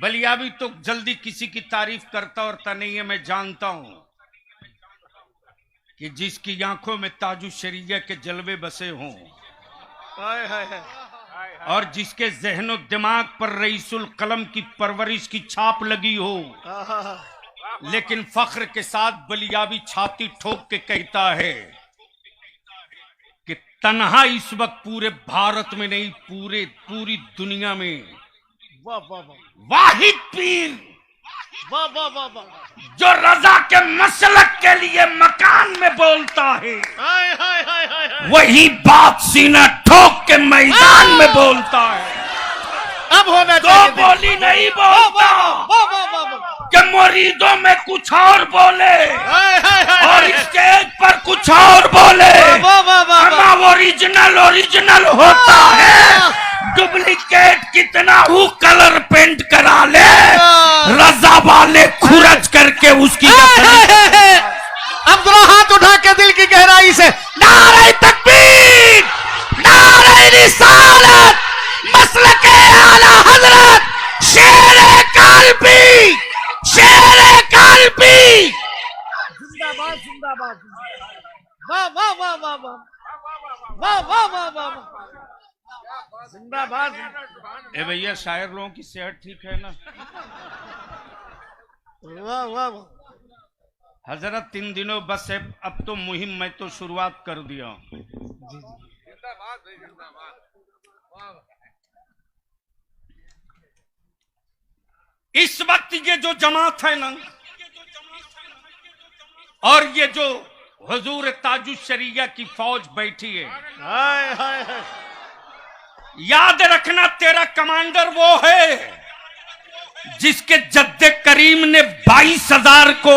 बलियाबी तो जल्दी किसी की तारीफ करता और नहीं है। मैं जानता हूं कि जिसकी आंखों में ताजु शरीया के जलवे बसे हों हाय हाय हाय, और जिसके जहनो दिमाग पर रईसुल कलम की परवरिश की छाप लगी हो, आहा, लेकिन फख्र के साथ बलियाबी छाती ठोक के कहता है कि तन्हा इस वक्त पूरे भारत में नहीं, पूरी दुनिया में वाह वाह वाह, वाहिद पीर वाह वाह वाह वाह, जो रजा के मसलक के लिए मकान में बोलता है, हाय हाय हाय हाय हाय। वही बात सीना ठोक के मैदान में बोलता है। अब होना दो चाहिए। बोली नहीं बोलता वाह वाह वाह वाह, कि मुरीदों में कुछ और बोले हाय हाय हाय और हाय। स्टेज पर कुछ और बोले। वाह वाह वाह वाह, अमा ओरिजिनल होता है। डुप्लीकेट कितना हो कलर पेंट करा ले, रजा वाले खुरच करके उसकी अब दोनों हाथ उठा के दिल की गहराई से नारे तकबीर, नारे रिसालत, मसलके आला हजरत, शेर काल्पी, शेर काल्पी। जिंदाबाद जिंदाबाद, वाह वाह वाह वाह वाह, वाह वाह वाह वाह, जिंदाबाद। ए भैया, शायर लोगों की सेहत ठीक है ना? वाह वाह वाह, हजरत 3 दिनों बस है, अब तो मुहिम मैं तो शुरुआत कर दिया। इस वक्त ये जो जमात है ना, और ये जो हुजूर ताजु शरिया की फौज बैठी है, हाय हाय हाय, याद रखना तेरा कमांडर वो है जिसके जद्दे करीम ने 22,000 को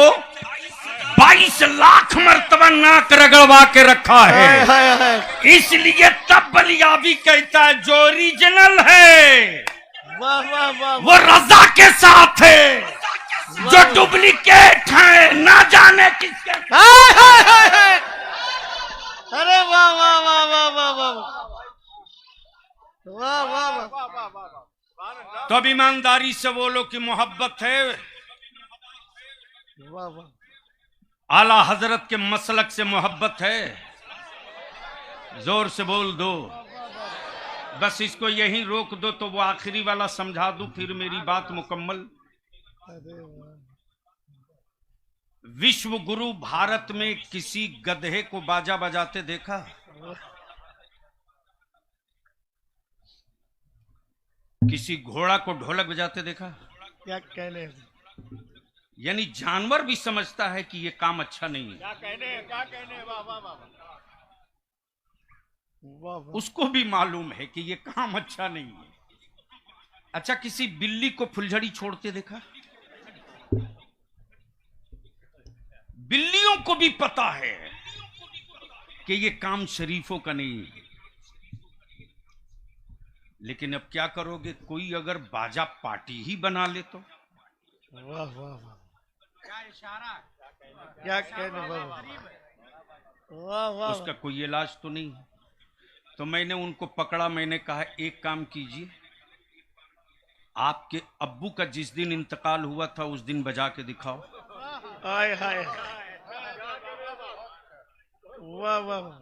22 लाख मर्तबा नाक रगड़वा के रखा हाय है। हाय हाय, इसलिए तब बलियाबी कहता है जो ओरिजिनल है वाह वाह वाह, वो रजा के साथ है, जो डुप्लीकेट है ना जाने किसके। हाय हाय हाय हाय, अरे वाह वाह वाह वाह वाह वाह, वाह वाह वाह, तो अब ईमानदारी से बोलो कि मोहब्बत है। वाह वाह, आला हजरत के मसलक से मोहब्बत है। जोर से बोल दो। बस इसको यहीं रोक दो तो वो आखिरी वाला समझा दूं, फिर मेरी बात मुकम्मल। विश्व गुरु भारत में किसी गधे को बाजा बजाते देखा? किसी घोड़ा को ढोलक बजाते देखा? क्या कहने यानी जानवर भी समझता है कि ये काम अच्छा नहीं है, क्या कहने वाह वाह वाह वाह वाह। उसको भी मालूम है कि ये काम अच्छा नहीं है। अच्छा, किसी बिल्ली को फुलझड़ी छोड़ते देखा? बिल्लियों को भी पता है कि ये काम शरीफों का नहीं है, लेकिन अब क्या करोगे? कोई अगर बाजा पार्टी ही बना ले तो वाह वाह वाह, क्या इशारा, क्या कहने वाह वाह वाह। उसका कोई इलाज तो नहीं है। तो मैंने उनको पकड़ा, मैंने कहा एक काम कीजिए, आपके अब्बू का जिस दिन इंतकाल हुआ था उस दिन बजा के दिखाओ। हाय हाय वाह वाह वाह,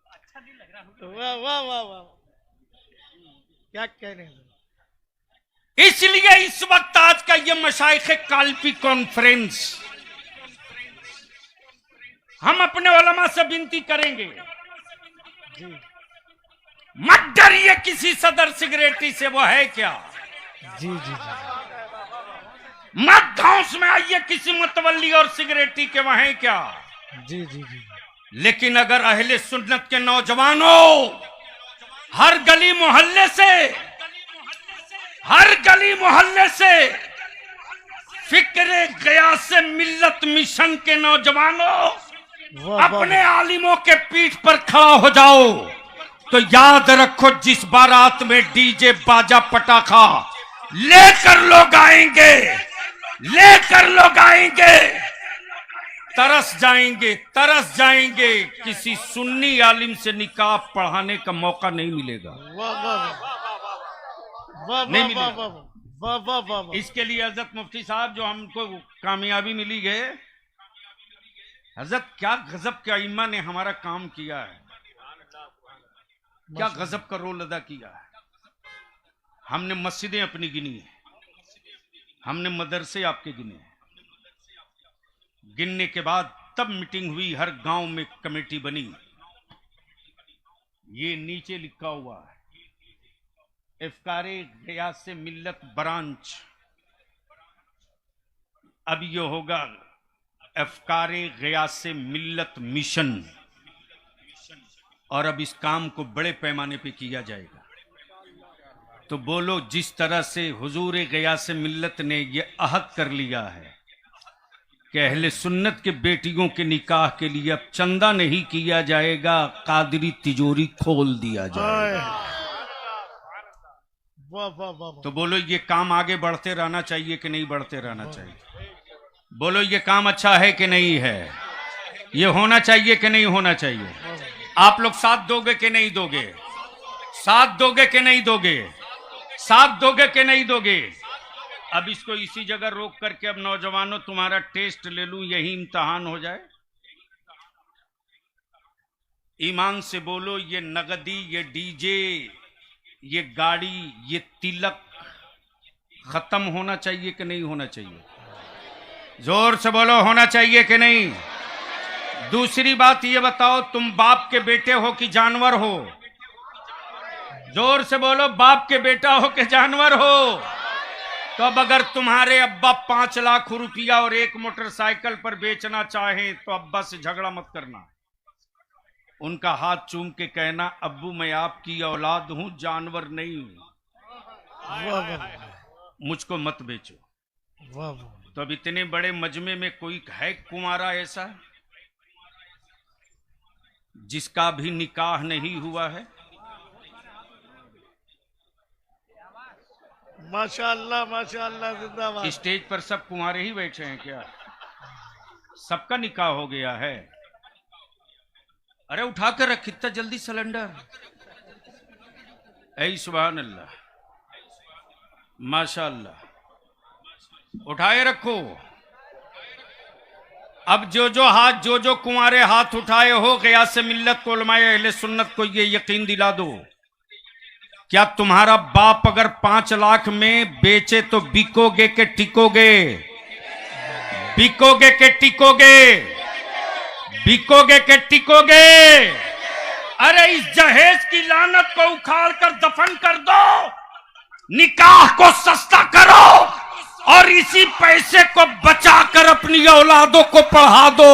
अच्छा नहीं लग रहा, वाह वाह वाह वाह, क्या कहने। इसलिए इस वक्त आज का ये मशाइख काल्पी कॉन्फ्रेंस हम अपने उलमा से विनती करेंगे, मत डरिए किसी सदर सिगरेटी से, वो है क्या। जी जी जी, मत धौंस में आइए किसी मतवल्ली और सिगरेटी के, वह है क्या। जी जी जी, लेकिन अगर अहले सुन्नत के नौजवानों हर गली मोहल्ले से फिक्रे गयास से मिल्लत मिशन के नौजवानों अपने आलिमों के पीठ पर खड़ा हो जाओ, तो याद रखो जिस बारात में डीजे बाजा पटाखा लेकर लोग आएंगे तरस जाएंगे, किसी सुन्नी आलिम से निकाह पढ़ाने का मौका नहीं मिलेगा। नहीं मिलेगा। वाह वाह वाह। इसके लिए हजरत मुफ्ती साहब जो हमको कामयाबी मिली है, हजरत क्या गजब के इम्मा ने हमारा काम किया है, क्या गजब का रोल अदा किया है। हमने मस्जिदें अपनी गिनी है, हमने मदरसे आपके गिने, गिनने के बाद तब मीटिंग हुई, हर गांव में कमेटी बनी। ये नीचे लिखा हुआ है इफ्कारे गयास से मिल्लत ब्रांच, अब ये होगा इफ्कारे गयास से मिल्लत मिशन, और अब इस काम को बड़े पैमाने पे किया जाएगा। तो बोलो, जिस तरह से हुजूर गयास मिल्लत ने ये अहद कर लिया है कि अहले सुन्नत के बेटियों के निकाह के लिए अब चंदा नहीं किया जाएगा, कादरी तिजोरी खोल दिया जाएगा। वाह वाह वाह। तो बोलो, ये काम आगे बढ़ते रहना चाहिए कि नहीं बढ़ते रहना चाहिए? बोलो, ये काम अच्छा है कि नहीं है? ये होना चाहिए कि नहीं होना चाहिए? आप लोग साथ दोगे कि नहीं दोगे? साथ दोगे कि नहीं दोगे? साथ दोगे कि नहीं दोगे? अब इसको इसी जगह रोक करके अब नौजवानों तुम्हारा टेस्ट ले लूं, यही इम्तिहान हो जाए। ईमान से बोलो, ये नगदी, ये डीजे, ये गाड़ी, ये तिलक खत्म होना चाहिए कि नहीं होना चाहिए? जोर से बोलो, होना चाहिए कि नहीं? दूसरी बात ये बताओ, तुम बाप के बेटे हो कि जानवर हो? जोर से बोलो, बाप के बेटा हो कि जानवर हो? तो अब अगर तुम्हारे अब्बा 5 लाख रुपया और एक मोटरसाइकिल पर बेचना चाहे तो अब्बा से झगड़ा मत करना, उनका हाथ चूम के कहना, अब्बू मैं आपकी औलाद हूं, जानवर नहीं हूं, मुझको मत बेचो। तो अब इतने बड़े मजमे में कोई है कुंवारा ऐसा जिसका भी निकाह नहीं हुआ है? माशाअल्लाह माशाअल्लाह, जिंदाबाद। स्टेज पर सब कुंवारे ही बैठे हैं क्या? सबका निकाह हो गया है? अरे उठा कर रख इतना जल्दी सिलेंडर। ऐ सुभान अल्लाह, माशाअल्लाह, उठाए रखो। अब जो कुंवारे हाथ उठाए हो गयास मिल्लत को, उलमाए अहले सुन्नत को ये यकीन दिला दो, क्या तुम्हारा बाप अगर 5 लाख में बेचे तो बिकोगे के टिकोगे? बिकोगे के टिकोगे? बिकोगे के टिकोगे? अरे इस जहेज की लानत को उखाड़ कर दफन कर दो, निकाह को सस्ता करो और इसी पैसे को बचाकर अपनी औलादों को पढ़ा दो।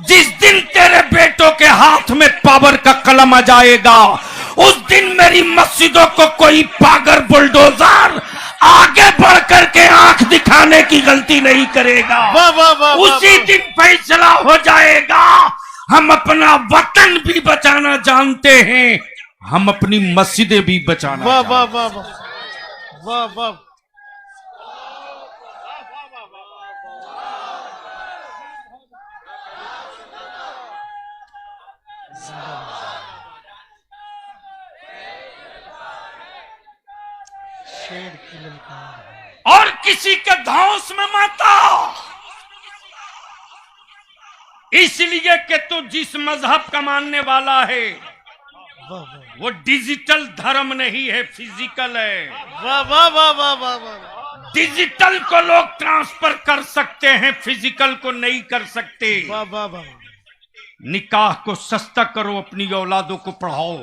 जिस दिन तेरे बेटों के हाथ में पावर का कलम आ जाएगा, उस दिन मेरी मस्जिदों को कोई पागर बुलडोजर आगे बढ़ करके आंख दिखाने की गलती नहीं करेगा। वाह वाह वाह उसी दिन फैसला हो जाएगा। हम अपना वतन भी बचाना जानते हैं, हम अपनी मस्जिदें भी बचाना वाह जानते वाह हैं। वाह वाह वाह वाह। शेर की ललकार। और किसी के धौंस में मत आओ, इसलिए कि तू जिस मजहब का मानने वाला है वाह वाह वो डिजिटल धर्म नहीं है, फिजिकल है। वाह वाह वाह वाह वाह वाह डिजिटल को लोग ट्रांसफर कर सकते हैं, फिजिकल को नहीं कर सकते। वाह वाह वाह। निकाह को सस्ता करो, अपनी औलादों को पढ़ाओ।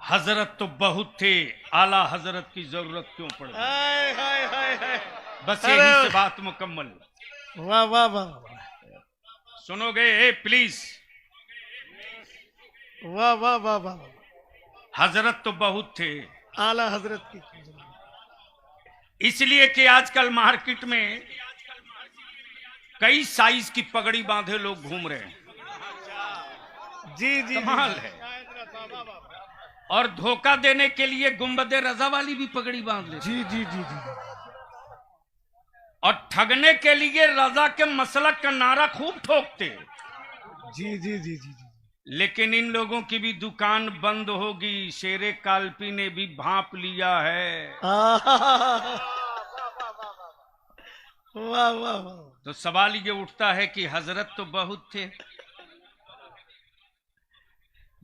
हजरत तो बहुत थे, आला हजरत की जरूरत क्यों पड़ गई? हाय हाय हाय हाय। बस अरे यही से बात मुकम्मल। वाह वाह वाह सुनोगे? ए प्लीज, वाह वाह वाह वाह। हजरत तो बहुत थे, आला हजरत की। इसलिए कि आजकल मार्केट में कई साइज की पगड़ी बांधे लोग घूम रहे हैं। जी जी कमाल है। और धोखा देने के लिए गुंबदे रजा वाली भी पगड़ी बांध ले, जी जी जी जी। और ठगने के लिए रजा के मसलक का नारा खूब ठोकते। जी जी जी जी जी। लेकिन इन लोगों की भी दुकान बंद होगी। शेरे काल्पी ने भी भांप लिया है। वाह वाह वाह। तो सवाल ये उठता है कि हजरत तो बहुत थे,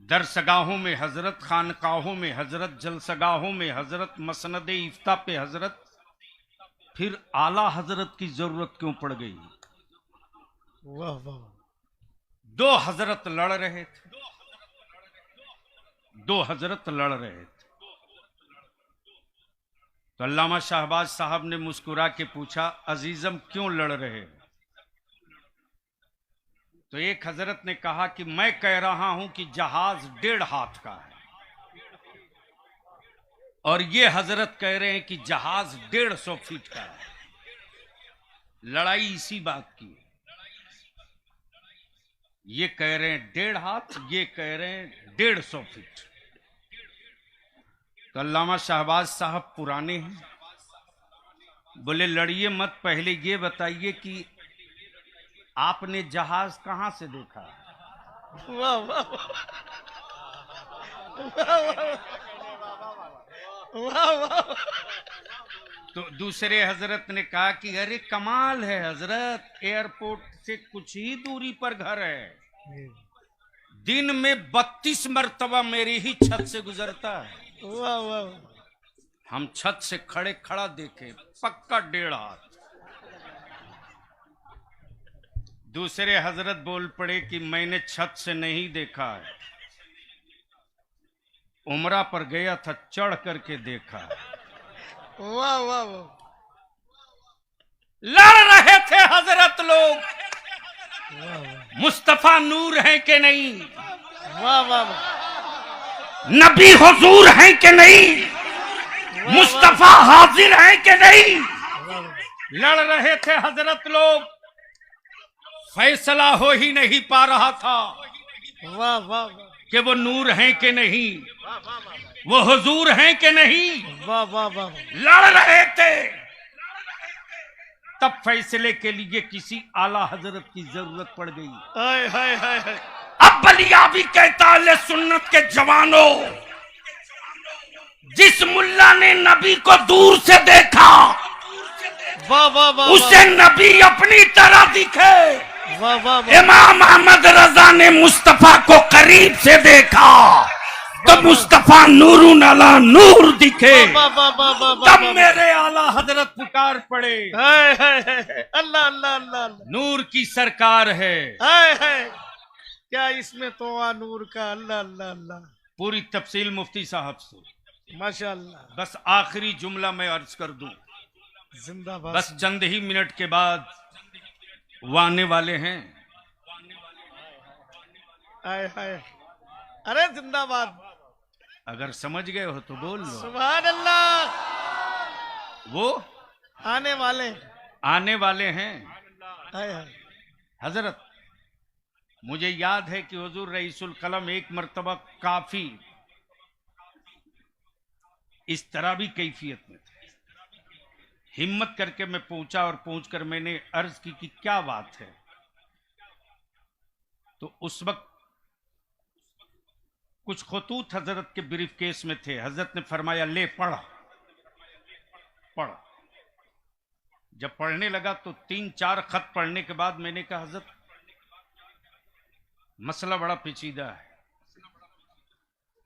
दरसगाहों में हजरत, खानकाहों में हजरत, जलसगाहों में हजरत, मसनद इफ्ता पे हजरत, फिर आला हजरत की जरूरत क्यों पड़ गई? वाह वाह। दो हजरत लड़ रहे थे, दो हजरत लड़ रहे थे। तो अल्लामा शाहबाज साहब ने मुस्कुरा के पूछा, अजीजम क्यों लड़ रहे हो? तो एक हजरत ने कहा कि मैं कह रहा हूं कि जहाज 1.5 हाथ का है, और ये हजरत कह रहे हैं कि जहाज 150 फीट का है। लड़ाई इसी बात की है। ये कह रहे हैं 1.5 हाथ, ये कह रहे हैं 150 फीट। तो अल्लामा शाहबाज साहब पुराने हैं, बोले लड़िए मत, पहले ये बताइए कि आपने जहाज कहां से देखा? वाह वाह वाह वाह। तो दूसरे हजरत ने कहा कि अरे कमाल है हजरत, एयरपोर्ट से कुछ ही दूरी पर घर है, दिन में 32 मरतबा मेरी ही छत से गुजरता है। वाह वाह। हम छत से खड़े खड़ा देखे, पक्का 1.5 हाथ। दूसरे हजरत बोल पड़े कि मैंने छत से नहीं देखा है, उमरा पर गया था, चढ़ करके देखा। वाह वाह वाह। लड़ रहे थे हजरत लोग, वाह वाह मुस्तफा नूर है कि नहीं, वाह वाह। नबी हुजूर है कि नहीं, मुस्तफा हाजिर है कि नहीं। लड़ रहे थे हजरत लोग, फैसला हो ही नहीं पा रहा था वाह वाह कि वो नूर हैं कि नहीं, वो हुजूर हैं कि नहीं। वाह वाह वाह। लड़ रहे थे। तब फैसले के लिए किसी आला हजरत की जरूरत पड़ गई। हाय हाय हाय हाय। अब बलिया भी कहता है सुन्नत के जवानों, जिस मुल्ला ने नबी को दूर से देखा, वाह वाह वाह। उसे नबी अपनी तरह दिखे। वाह वाह वाह। इमाम अहमद रजा ने मुस्तफा को करीब से देखा तो मुस्तफा नूरुन अला नूर दिखे। वाह वाह वाह वाह। तब मेरे आला हजरत पुकार पड़े, हाय हाय हाय। अल्लाह अल्लाह अल्लाह। नूर की सरकार है, हाय हाय। क्या इसमें तो नूर का। अल्लाह अल्लाह अल्लाह। पूरी तफसील मुफ्ती साहब से। माशाअल्लाह। बस आखिरी जुमला मैं अर्ज कर दूं, जिंदाबाद। बस चंद ही मिनट के बाद वो आने वाले हैं। हाय हाय, अरे जिंदाबाद। अगर समझ गए हो तो बोल लो। सुभान अल्लाह। वो आने वाले। आने वाले हैं। हाय हाय। हजरत, मुझे याद है कि हुजूर रईसुल कलम एक मर्तबा काफी इस तरह भी कैफियत में थे। हिम्मत करके मैं पहुंचा और पहुंचकर मैंने अर्ज की कि क्या बात है। तो उस वक्त कुछ खतूत हजरत के ब्रीफ केस में थे। हजरत ने फरमाया ले पढ़ पढ़। जब पढ़ने लगा तो 3-4 खत पढ़ने के बाद मैंने कहा हजरत मसला बड़ा पेचीदा है।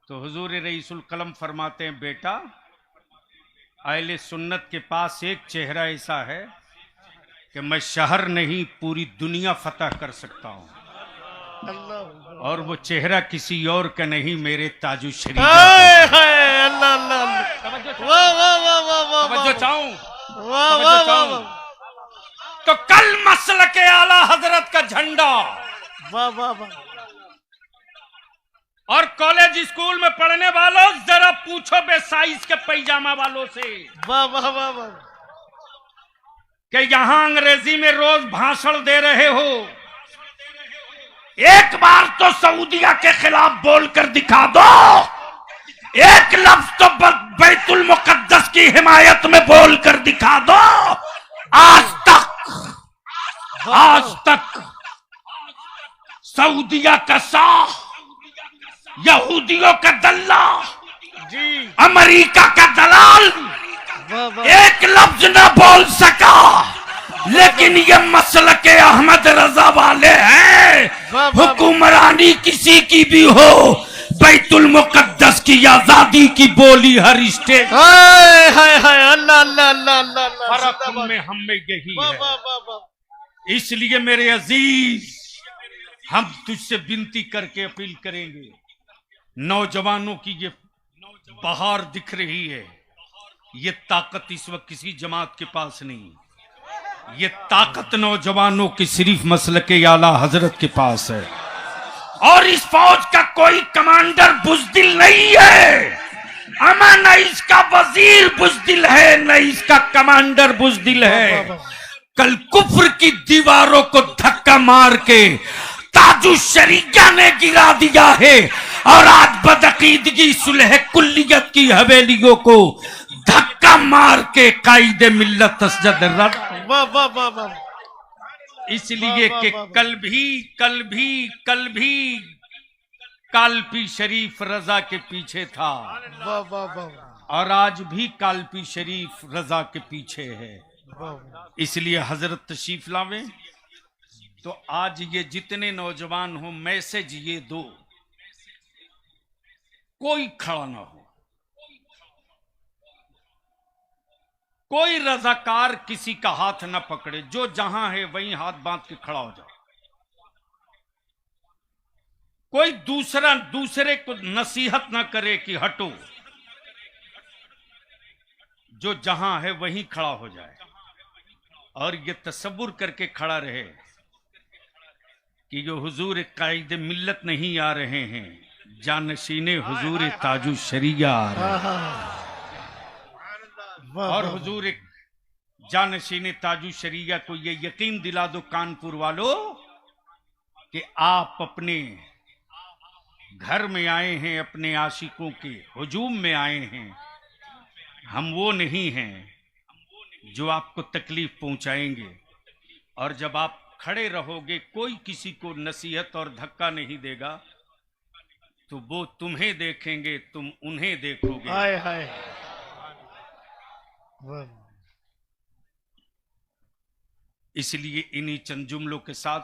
तो हुजूर रईसुल कलम फरमाते हैं बेटा, अहले सुन्नत के पास एक चेहरा ऐसा है कि मैं शहर नहीं पूरी दुनिया फतह कर सकता हूं, अल्लाह। और वो चेहरा किसी और का नहीं, मेरे ताजु शरीफ। हाय हाय, अल्लाह अल्लाह। वाह वाह वाह वाह वाह। तवज्जो चाहूं, वाह वाह वाह। तो कल मसल के आला हजरत का झंडा वाह वाह वाह। और कॉलेज स्कूल में पढ़ने वालों जरा पूछो बे साइज के पैजामा वालों से वाह वाह वाह वाह। कि यहां अंग्रेजी में रोज भाषण दे रहे हो, एक बार तो सऊदिया के खिलाफ बोलकर दिखा दो। एक लफ्ज तो बैतुल मुकद्दस की हिमायत में बोलकर दिखा दो। आज तक सऊदिया का शाह, यहूदियों का दल्ला, जी। अमेरिका का दलाल वाह वाह। एक लफ्ज न बोल सका। लेकिन ये मसल के अहमद रजा वाले हैं। वाह वाह। हुक्मरानी किसी की भी हो, बैतुल मुकद्दस की आजादी की बोली हर स्टेट। हाय हाय हाय, अल्लाह अल्लाह अल्लाह अल्लाह। फर्क उनमें हम में यही वाह है। वाह वाह वाह। इसलिए मेरे अजीज, हम तुझसे विनती करके अपील करेंगे, नौजवानों की ये बहार दिख रही है, ये ताकत इस वक्त किसी जमात के पास नहीं, ये ताकत नौजवानों की सिर्फ मसलके आला हजरत के पास है। और इस फौज का कोई कमांडर बुज़दिल नहीं है, अमन न इसका वजीर बुज़दिल है, न इसका कमांडर बुज़दिल है। कल कुफ्र की दीवारों को धक्का मार के ताजु शरीया ने गिरा दिया है, और आज बदअकीदगी सुलह कुल्लियत की हवेलियों को धक्का मार के कायदे मिल्लत तसजद रद। वाह वाह वाह वाह। इसलिए कि कल भी कालपी शरीफ रजा के पीछे था, वाह वाह वाह। और आज भी कालपी शरीफ रजा के पीछे है। इसलिए हजरत तशरीफ लावे तो आज ये जितने नौजवान हो, मैसेज ये दो, कोई खड़ा ना हो, कोई रजाकार किसी का हाथ ना पकड़े, जो जहां है वहीं हाथ बांध के खड़ा हो जाओ। कोई दूसरे को नसीहत ना करे कि हटो, जो जहां है वहीं खड़ा हो जाए, और ये तसव्वुर करके खड़ा रहे कि जो हुजूर कायदे मिल्लत नहीं आ रहे हैं, जानशीने हुजूर ताजु शरिया आ रहे हैं। और हुजूर जानशीने ताजु शरिया को ये यकीन दिला दो कानपुर वालों कि आप अपने घर में आए हैं, अपने आशिकों के हुजूम में आए हैं। हम वो नहीं हैं जो आपको तकलीफ पहुंचाएंगे, और जब आप खड़े रहोगे कोई किसी को नसीहत और धक्का नहीं देगा, तो वो तुम्हें देखेंगे, तुम उन्हें देखोगे। हाय हाय। इसलिए इन्हीं चंद जुमलों के साथ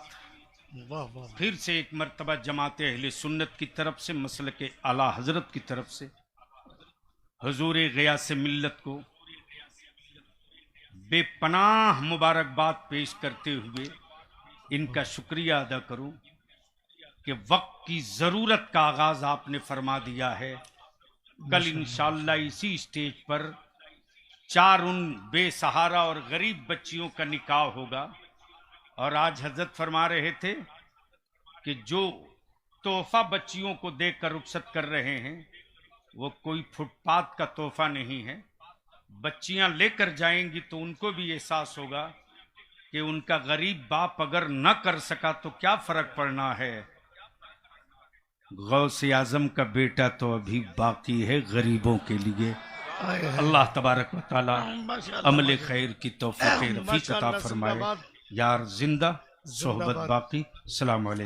वाह वाह। फिर से एक मर्तबा जमाते अहले सुन्नत की तरफ से, मसलके आला हजरत की तरफ से हुजूर गियास मिल्लत को बेपनाह मुबारकबाद पेश करते हुए इनका शुक्रिया अदा करूं। कि वक्त की जरूरत का आगाज आपने फरमा दिया है। कल इंशाअल्लाह इसी स्टेज पर 4 उन बेसहारा और गरीब बच्चियों का निकाह होगा। और आज हजरत फरमा रहे थे कि जो तोहफा बच्चियों को देकर रुखसत कर रहे हैं वो कोई फुटपाथ का तोहफा नहीं है। बच्चियां लेकर जाएंगी तो उनको भी एहसास होगा कि उनका गरीब बाप अगर न कर सका तो क्या फर्क पड़ना है। गौसे आजम का बेटा तो अभी बाकी है गरीबों के लिए। अल्लाह तबारक व तआला अमल खैर की तौफीक रफीक अता फरमाए। यार जिंदा सोहबत बाकी। अस्सलाम वालेकुम।